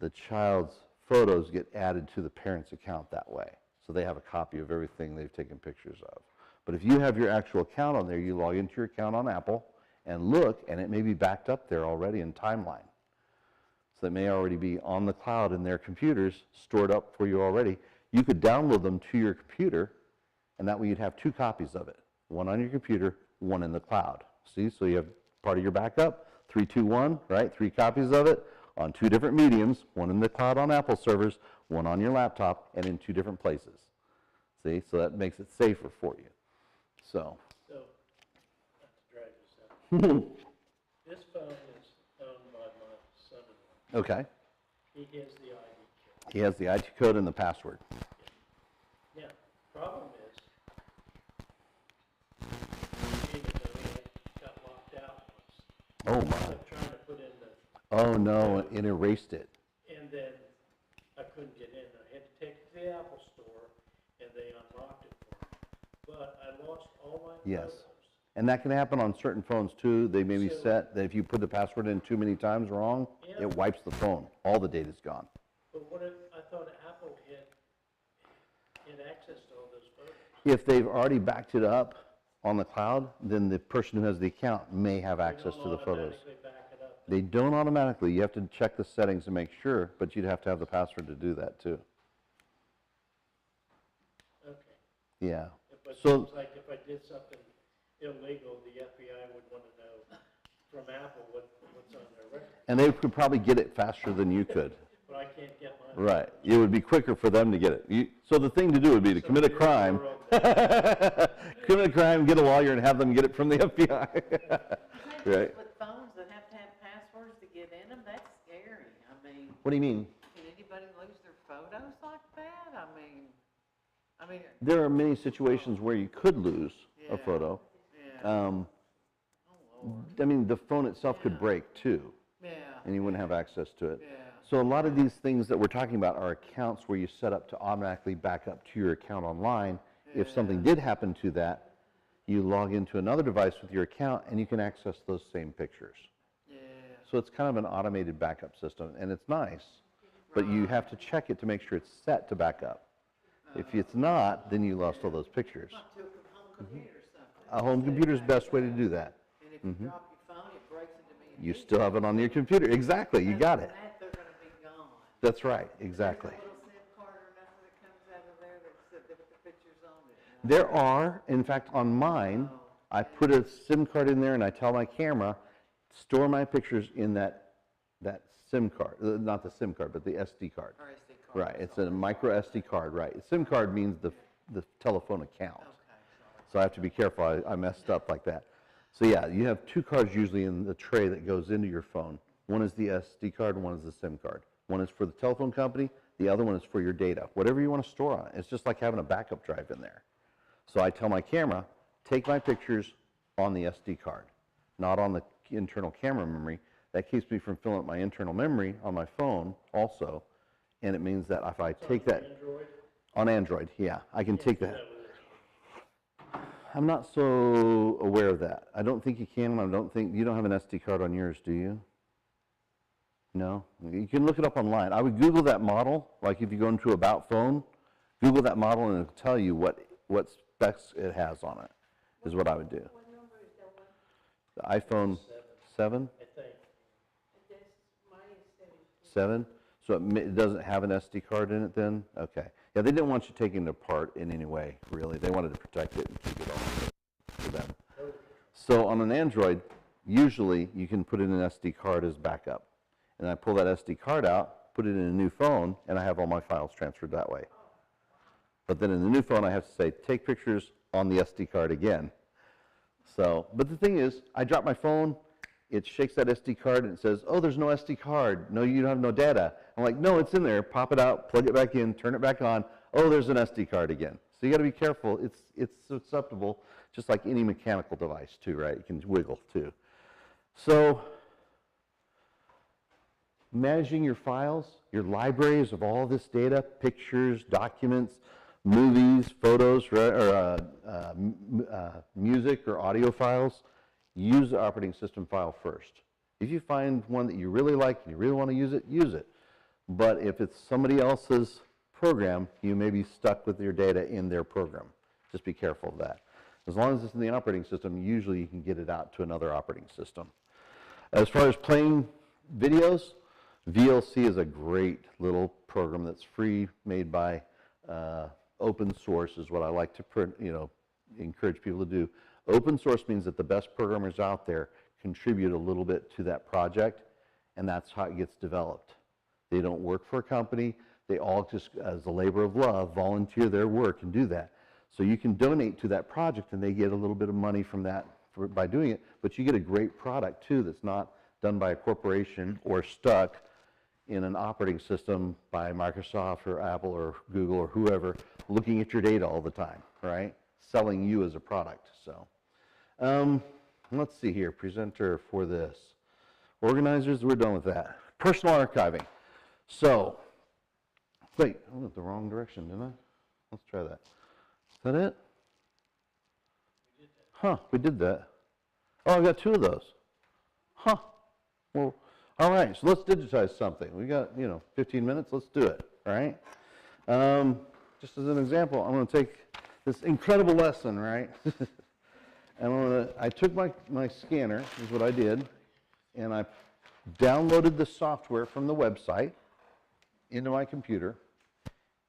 the child's photos get added to the parent's account that way. So they have a copy of everything they've taken pictures of. But if you have your actual account on there, you log into your account on Apple and look, and it may be backed up there already in timeline. So it may already be on the cloud in their computers, stored up for you already. You could download them to your computer, and that way you'd have 2 copies of it. One on your computer, one in the cloud. See, so you have part of your backup, 3, 2, 1, right? 3 copies of it on 2 different mediums, one in the cloud on Apple servers, one on your laptop, and in 2 different places. See, so that makes it safer for you. So, not to drag this out, this phone is owned by my son-in-law. okay. He has the ID code. He has the IT code and the password. Now, problem is, even though he got locked out once, Oh I my. kept trying to put in the, Oh no, it erased it. and then I couldn't get in. I had to take it to the Apple store, and they unlocked it for me. But I lost all my Yes. photos. And that can happen on certain phones too. They may be So- set that if you put the password in too many times wrong, Yeah. it wipes the phone. All the data's gone. But what if, I thought Apple had access to all those photos. If they've already backed it up on the cloud, then the person who has the account may have access to the photos. They don't automatically back it up. They don't automatically. You have to check the settings to make sure, but you'd have to have the password to do that too. Okay. Yeah. But it So- seems like if I did something illegal, the FBI would want to know from Apple what's on their record. And they could probably get it faster than you could. But I can't get mine. Right. It would be quicker for them to get it. So the thing to do would be to commit a crime. Commit a crime, get a lawyer, and have them get it from the FBI. Right. With phones that have to have passwords to get in them, that's scary. I mean, What do you mean? can anybody lose their photos like that? I mean, There are many situations where you could lose a Yeah. photo. yeah, Um, oh Lord, I mean, the phone itself could Yeah. break too, yeah, and you wouldn't have access to it. yeah, So a lot of these things that we're talking about are accounts where you set up to automatically back up to your account online. If something did happen to that, you log into another device with your account and you can access those same pictures. yeah, So it's kind of an automated backup system, and it's nice, but you have to check it to make sure it's set to back up. If it's not, then you lost all those pictures. not to a home computer or something. A home computer is the best way to do that. And if you drop your phone, it breaks into me. You still have it on your computer. Exactly, you got it. That, they're gonna be gone. That's right, exactly. There's a little SIM card or nothing that comes out of there that with the pictures on it. There are, in fact, on mine, I put a SIM card in there and I tell my camera, store my pictures in that SIM card, not the SIM card, but the SD card. Or SD card. Right, it's a micro SD card, right. SIM card means the telephone account. Okay, sorry. So I have to be careful, I messed up like that. So yeah, you have 2 cards usually in the tray that goes into your phone. One is the SD card, and one is the SIM card. One is for the telephone company, the other one is for your data, whatever you want to store on it. It's just like having a backup drive in there. So I tell my camera, take my pictures on the SD card, not on the internal camera memory. That keeps me from filling up my internal memory on my phone also, and it means that if I take that Android? on Android, yeah, I can take Do that. that with this. I'm not so aware of that. I don't think you can, and I don't think, you don't have an SD card on yours, do you? No? You can look it up online. I would Google that model, like if you go into About Phone, Google that model and it'll tell you what specs it has on it, is what I would do. What number is that one? The iPhone 7? I think. That's, mine is 17. 7? So it doesn't have an SD card in it then? Okay. Yeah, they didn't want you taking it apart in any way, really. They wanted to protect it and keep it all for them. So on an Android, usually you can put in an SD card as backup. And I pull that SD card out, put it in a new phone, and I have all my files transferred that way. But then in the new phone, I have to say, take pictures on the SD card again. So, but the thing is, I drop my phone, it shakes that SD card and it says, oh, there's no SD card. No, you don't have no data. I'm like, no, it's in there. Pop it out, plug it back in, turn it back on. Oh, there's an SD card again. So you got to be careful. It's susceptible, just like any mechanical device too, right? It can wiggle too. So managing your files, your libraries of all this data, pictures, documents, movies, photos, right, or music or audio files, use the operating system file first. If you find one that you really like and you really want to use it. But if it's somebody else's program, you may be stuck with your data in their program. Just be careful of that. As long as it's in the operating system, usually you can get it out to another operating system. As far as playing videos, VLC is a great little program that's free, made by open source is what I like to encourage people to do. Open source means that the best programmers out there contribute a little bit to that project, and that's how it gets developed. They don't work for a company. They all just, as a labor of love, volunteer their work and do that. So you can donate to that project, and they get a little bit of money from that by doing it, but you get a great product too that's not done by a corporation or stuck in an operating system by Microsoft or Apple or Google or whoever looking at your data all the time, right? Selling you as a product. So let's see here, presenter for this. Organizers, we're done with that. Personal archiving. So, wait, I went the wrong direction, didn't I? Let's try that. Is that it? Huh, we did that. Oh, I got 2 of those. Huh. Well, all right, so let's digitize something. We got, 15 minutes, let's do it, all right? Just as an example, I'm going to take this incredible lesson, right? And I took my scanner, is what I did, and I downloaded the software from the website into my computer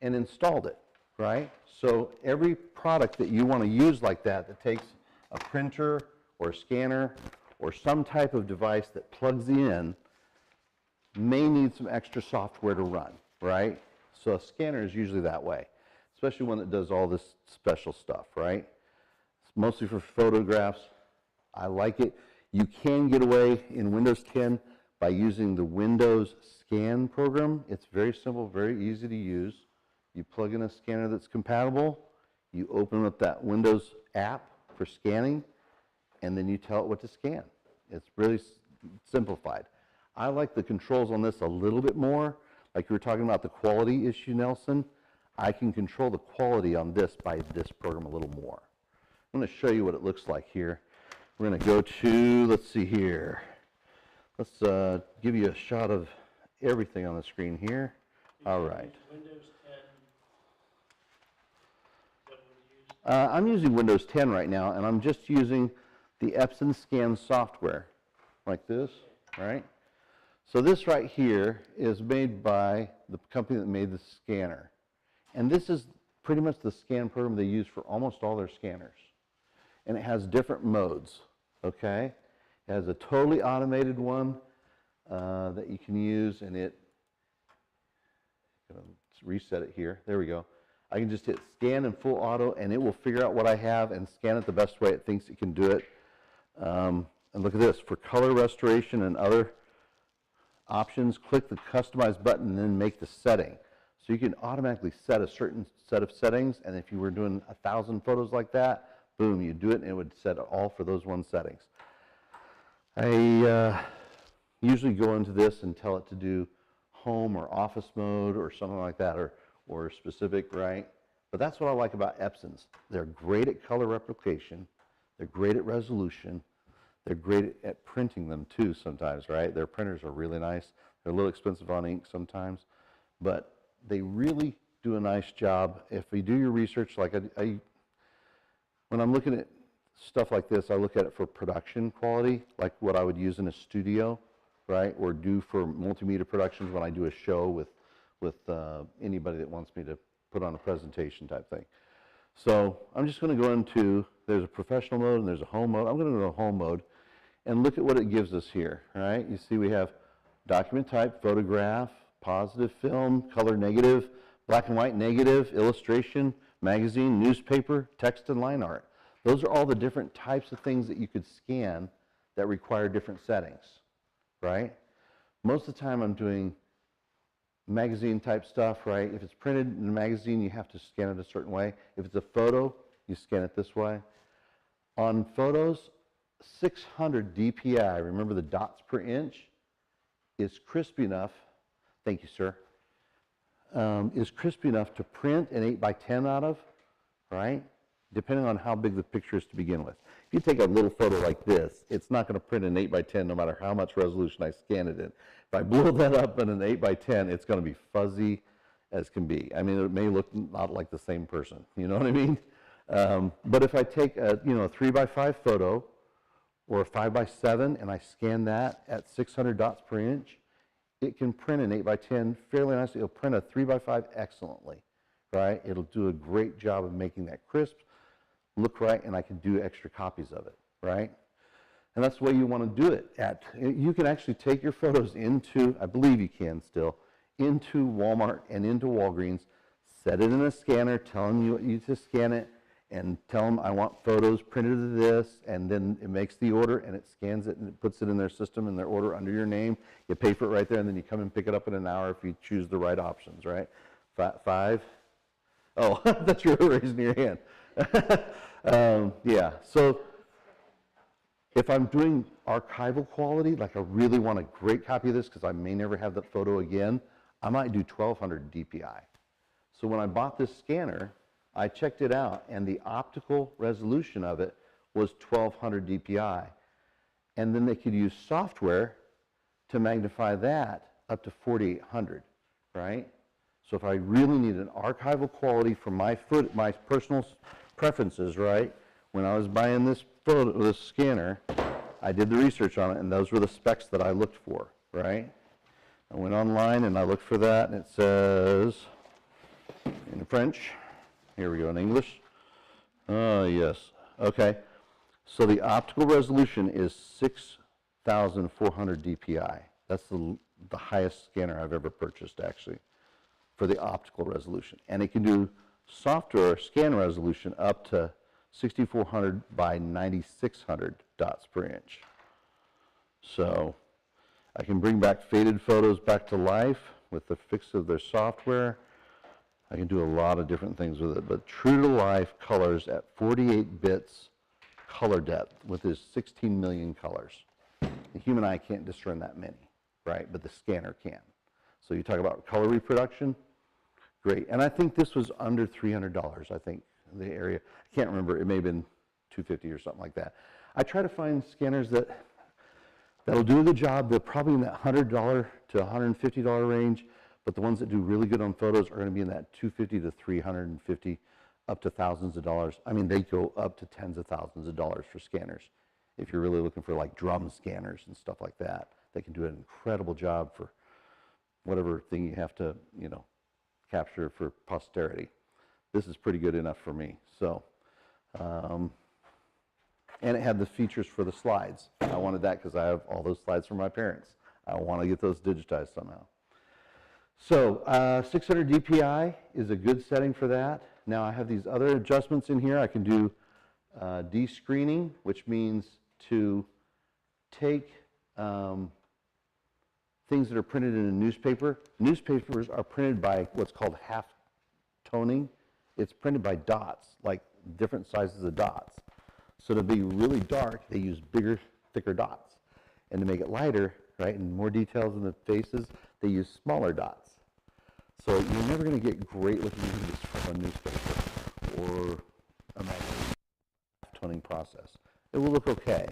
and installed it, right? So every product that you want to use like that takes a printer or a scanner or some type of device that plugs in may need some extra software to run, right? So a scanner is usually that way, especially one that does all this special stuff, right? It's mostly for photographs. I like it. You can get away in Windows 10 by using the Windows Scan program. It's very simple, very easy to use. You plug in a scanner that's compatible, you open up that Windows app for scanning, and then you tell it what to scan. It's really simplified. I like the controls on this a little bit more. Like you were talking about the quality issue, Nelson. I can control the quality on this by this program a little more. I'm going to show you what it looks like here. We're going to go to, let's see here. Let's give you a shot of everything on the screen here. All right. Windows 10. I'm using Windows 10 right now, and I'm just using the Epson Scan software, like this, right? So this right here is made by the company that made the scanner. And this is pretty much the scan program they use for almost all their scanners. And it has different modes, okay? It has a totally automated one that you can use, and let's reset it here. There we go. I can just hit scan in full auto, and it will figure out what I have and scan it the best way it thinks it can do it. And look at this. For color restoration and other options, click the Customize button and then make the setting. So you can automatically set a certain set of settings, and if you were doing 1,000 photos like that, boom, you do it, and it would set it all for those one settings. I usually go into this and tell it to do home or office mode or something like that, or specific, right? But that's what I like about Epsons. They're great at color replication. They're great at resolution. They're great at printing them too sometimes, right? Their printers are really nice. They're a little expensive on ink sometimes, but they really do a nice job. If you do your research, like when I'm looking at stuff like this, I look at it for production quality, like what I would use in a studio, right? Or do for multimedia productions when I do a show with anybody that wants me to put on a presentation type thing. So I'm just going to go into, there's a professional mode and there's a home mode. I'm going to go to home mode and look at what it gives us here, right? You see we have document type, photograph, positive film, color negative, black and white negative, illustration, magazine, newspaper, text and line art. Those are all the different types of things that you could scan that require different settings, right? Most of the time I'm doing magazine type stuff, right? If it's printed in a magazine, you have to scan it a certain way. If it's a photo, you scan it this way. On photos, 600 DPI, remember the dots per inch, is crisp enough, thank you, sir, is crispy enough to print an 8x10 out of, right? Depending on how big the picture is to begin with. If you take a little photo like this, it's not going to print an 8x10 no matter how much resolution I scan it in. If I blow that up in an 8x10, it's going to be fuzzy as can be. I mean, it may look not like the same person, you know what I mean? But if I take a 3x5 photo or a 5x7 and I scan that at 600 dots per inch, it can print an 8x10 fairly nicely. It'll print a 3x5 excellently, right? It'll do a great job of making that crisp, look right, and I can do extra copies of it, right? And that's the way you want to do it. You can actually take your photos into, I believe you can still, into Walmart and into Walgreens, set it in a scanner, telling you to scan it, and tell them I want photos printed of this, and then it makes the order, and it scans it, and it puts it in their system, in their order under your name. You pay for it right there, and then you come and pick it up in an hour if you choose the right options, right? Five? Oh, that's you were raising your hand. Yeah, so if I'm doing archival quality, like I really want a great copy of this because I may never have that photo again, I might do 1200 DPI. So when I bought this scanner, I checked it out, and the optical resolution of it was 1200 DPI. And then they could use software to magnify that up to 4800, right? So if I really need an archival quality for my personal preferences, right? When I was buying this scanner, I did the research on it, and those were the specs that I looked for, right? I went online and I looked for that, and it says in French. Here we go in English. Yes. Okay. So the optical resolution is 6,400 DPI. That's the highest scanner I've ever purchased, actually, for the optical resolution. And it can do software scan resolution up to 6,400 by 9,600 dots per inch. So I can bring back faded photos back to life with the fix of their software. I can do a lot of different things with it, but true to life colors at 48 bits color depth with his 16 million colors. The human eye can't discern that many, right? But the scanner can. So you talk about color reproduction, great. And I think this was under $300, I think, in the area. I can't remember, it may have been $250 or something like that. I try to find scanners that'll do the job. They're probably in that $100 to $150 range. But the ones that do really good on photos are going to be in that $250 to $350, up to thousands of dollars. I mean, they go up to tens of thousands of dollars for scanners. If you're really looking for like drum scanners and stuff like that, they can do an incredible job for whatever thing you have to, capture for posterity. This is pretty good enough for me. So, and it had the features for the slides. I wanted that because I have all those slides from my parents. I want to get those digitized somehow. So 600 DPI is a good setting for that. Now I have these other adjustments in here. I can do descreening, which means to take things that are printed in a newspaper. Newspapers are printed by what's called half toning. It's printed by dots, like different sizes of dots. So to be really dark, they use bigger, thicker dots. And to make it lighter, right, and more details in the faces, they use smaller dots. So you're never going to get great looking images from a newspaper or a magazine toning process. It will look okay,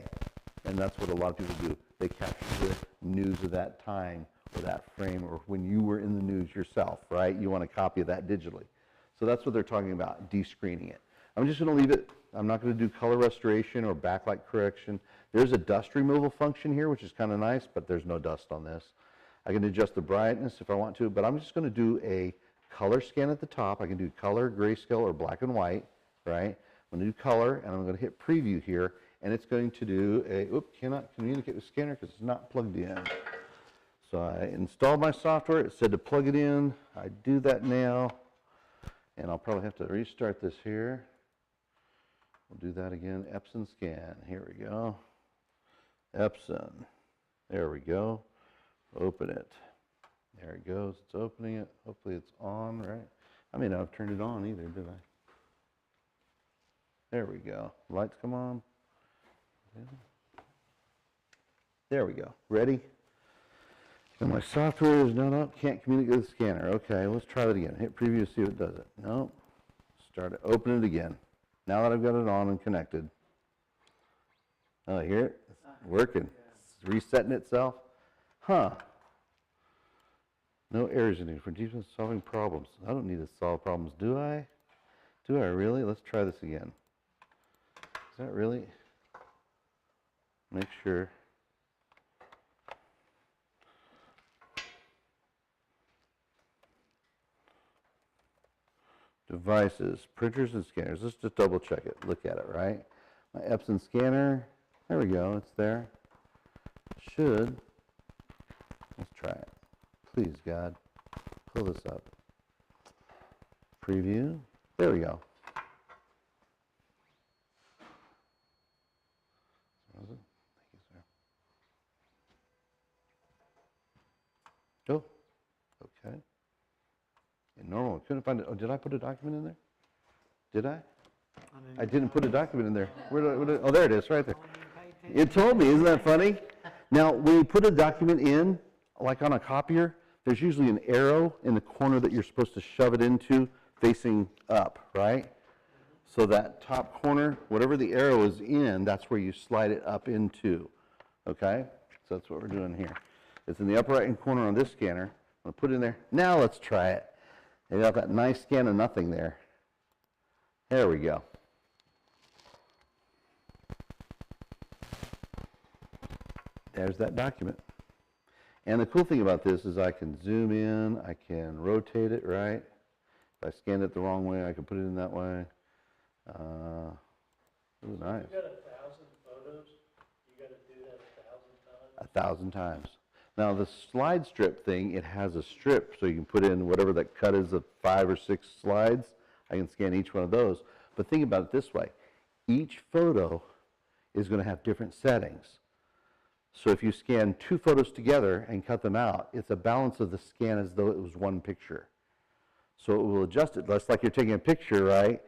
and that's what a lot of people do. They capture the news of that time or that frame or when you were in the news yourself, right? You want a copy of that digitally. So that's what they're talking about, descreening it. I'm just going to leave it. I'm not going to do color restoration or backlight correction. There's a dust removal function here, which is kind of nice, but there's no dust on this. I can adjust the brightness if I want to, but I'm just going to do a color scan at the top. I can do color, grayscale, or black and white, right? I'm going to do color, and I'm going to hit preview here, and it's going to do cannot communicate with scanner because it's not plugged in. So I installed my software. It said to plug it in. I do that now, and I'll probably have to restart this here. We'll do that again. Epson scan. Here we go. Epson. There we go. Open it. There it goes. It's opening it. Hopefully it's on, right? I may not have turned it on either, did I? There we go. Lights come on. There we go. Ready? And my software is not up, can't communicate with the scanner. Okay, let's try that again. Hit preview, see if it does it. No. Start it, open it again. Now that I've got it on and connected. Oh, hear it? It's working. It's resetting itself. Huh. No errors in here for defense solving problems. I don't need to solve problems, do I? Do I really? Let's try this again. Is that really? Make sure. Devices, printers and scanners. Let's just double check it. Look at it, right? My Epson scanner. There we go. It's there. Should. Let's try it. Please, God. Pull this up. Preview. There we go. Was it? Thank you, sir. Oh, okay. In normal, couldn't find it. Oh, did I put a document in there? Did I? I didn't put a document in there. Oh, there it is, right there. It told me, isn't that funny? Now, when you put a document in, like on a copier, there's usually an arrow in the corner that you're supposed to shove it into facing up, right? So that top corner, whatever the arrow is in, that's where you slide it up into, okay? So that's what we're doing here. It's in the upper right-hand corner on this scanner. I'm going to put it in there. Now let's try it. They got that nice scan of nothing there. There we go. There's that document. And the cool thing about this is I can zoom in, I can rotate it, right? If I scanned it the wrong way, I can put it in that way. It was nice. You got 1,000 photos, you got to do that 1,000 times? 1,000 times. Now the slide strip thing, it has a strip so you can put in whatever that cut is of 5 or 6 slides. I can scan each one of those. But think about it this way. Each photo is going to have different settings. So if you scan 2 photos together and cut them out, it's a balance of the scan as though it was one picture. So it will adjust it, just like you're taking a picture, right?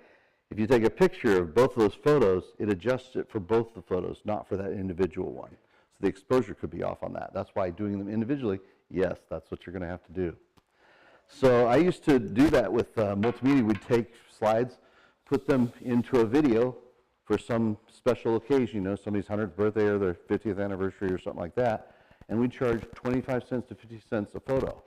If you take a picture of both of those photos, it adjusts it for both the photos, not for that individual one. So the exposure could be off on that. That's why doing them individually, yes, that's what you're going to have to do. So I used to do that with multimedia. We'd take slides, put them into a video for some special occasion, you know, somebody's 100th birthday or their 50th anniversary or something like that, and we'd charge 25 cents to 50 cents a photo.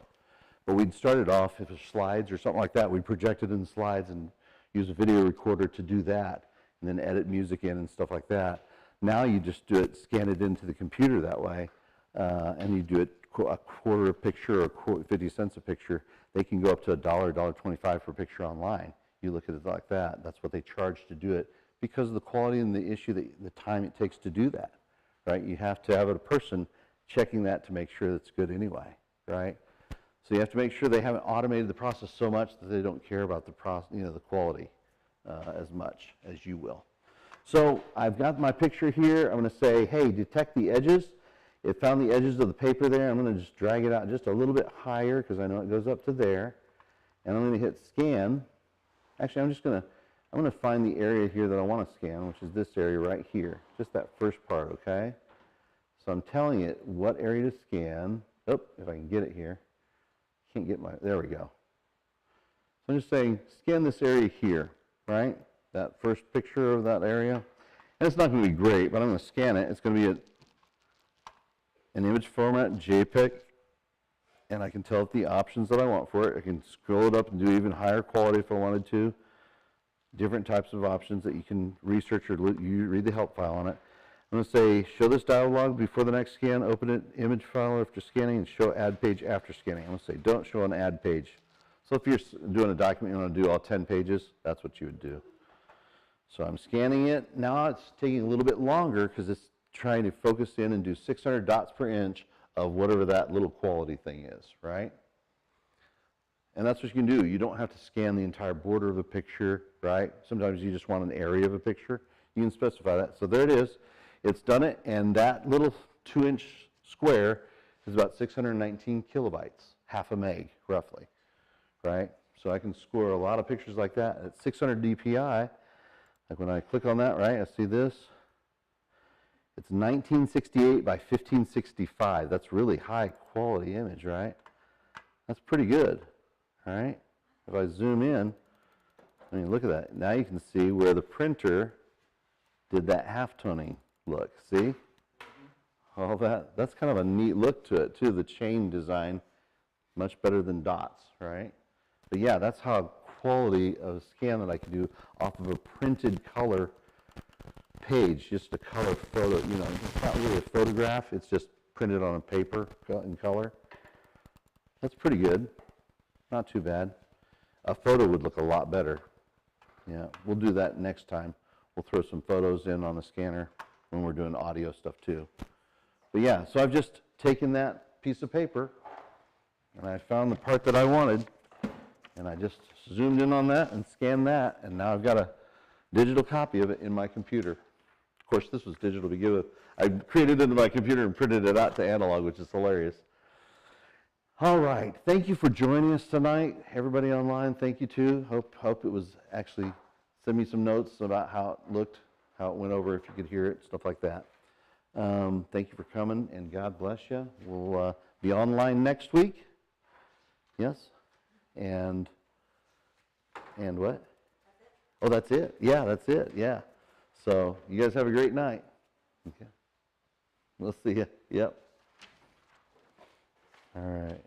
But we'd start it off, if it's slides or something like that, we'd project it in slides and use a video recorder to do that, and then edit music in and stuff like that. Now you just do it, scan it into the computer that way, and you do it a quarter a picture or 50 cents a picture. They can go up to $1, $1.25 for a picture online. You look at it like that. That's what they charge to do it because of the quality and the issue, the time it takes to do that, right? You have to have a person checking that to make sure that's good anyway, right? So you have to make sure they haven't automated the process so much that they don't care about the the quality as much as you will. So I've got my picture here. I'm going to say, hey, detect the edges. It found the edges of the paper there. I'm going to just drag it out just a little bit higher because I know it goes up to there. And I'm going to hit scan. Actually, I'm going to find the area here that I want to scan, which is this area right here. Just that first part, okay? So I'm telling it what area to scan. Oh, if I can get it here. Can't get there we go. So I'm just saying, scan this area here, right? That first picture of that area. And it's not going to be great, but I'm going to scan it. It's going to be an image format, JPEG, and I can tell it the options that I want for it. I can scroll it up and do even higher quality if I wanted to. Different types of options that you can research or you read the help file on it. I'm going to say, show this dialog before the next scan, open it, image file after scanning, and show add page after scanning. I'm going to say, don't show an add page. So if you're doing a document, you want to do all 10 pages, that's what you would do. So I'm scanning it. Now it's taking a little bit longer because it's trying to focus in and do 600 dots per inch of whatever that little quality thing is, right? And that's what you can do. You don't have to scan the entire border of a picture, right? Sometimes you just want an area of a picture. You can specify that. So there it is. It's done it, and that little 2-inch square is about 619 kilobytes, half a meg, roughly, right? So I can score a lot of pictures like that at 600 DPI. Like when I click on that, right, I see this. It's 1968 by 1565. That's really high quality image, right? That's pretty good, all right? If I zoom in, I mean, look at that. Now you can see where the printer did that halftoning look, see? All that, that's kind of a neat look to it too, the chain design, much better than dots, right? But yeah, that's how quality of scan that I can do off of a printed color page, just a color photo, you know, it's not really a photograph, it's just printed on a paper in color. That's pretty good, not too bad. A photo would look a lot better. Yeah, we'll do that next time. We'll throw some photos in on the scanner when we're doing audio stuff too. But yeah, so I've just taken that piece of paper and I found the part that I wanted and I just zoomed in on that and scanned that, and now I've got a digital copy of it in my computer. Of course, this was digital to begin with. I created it in my computer and printed it out to analog, which is hilarious. All right, thank you for joining us tonight. Everybody online, thank you too. Hope it was actually, send me some notes about how it looked, how it went over, if you could hear it, stuff like that. Thank you for coming, and God bless you. We'll be online next week. Yes? And what? Oh, that's it? Yeah, that's it, yeah. So, you guys have a great night. Okay. We'll see you. Yep. All right.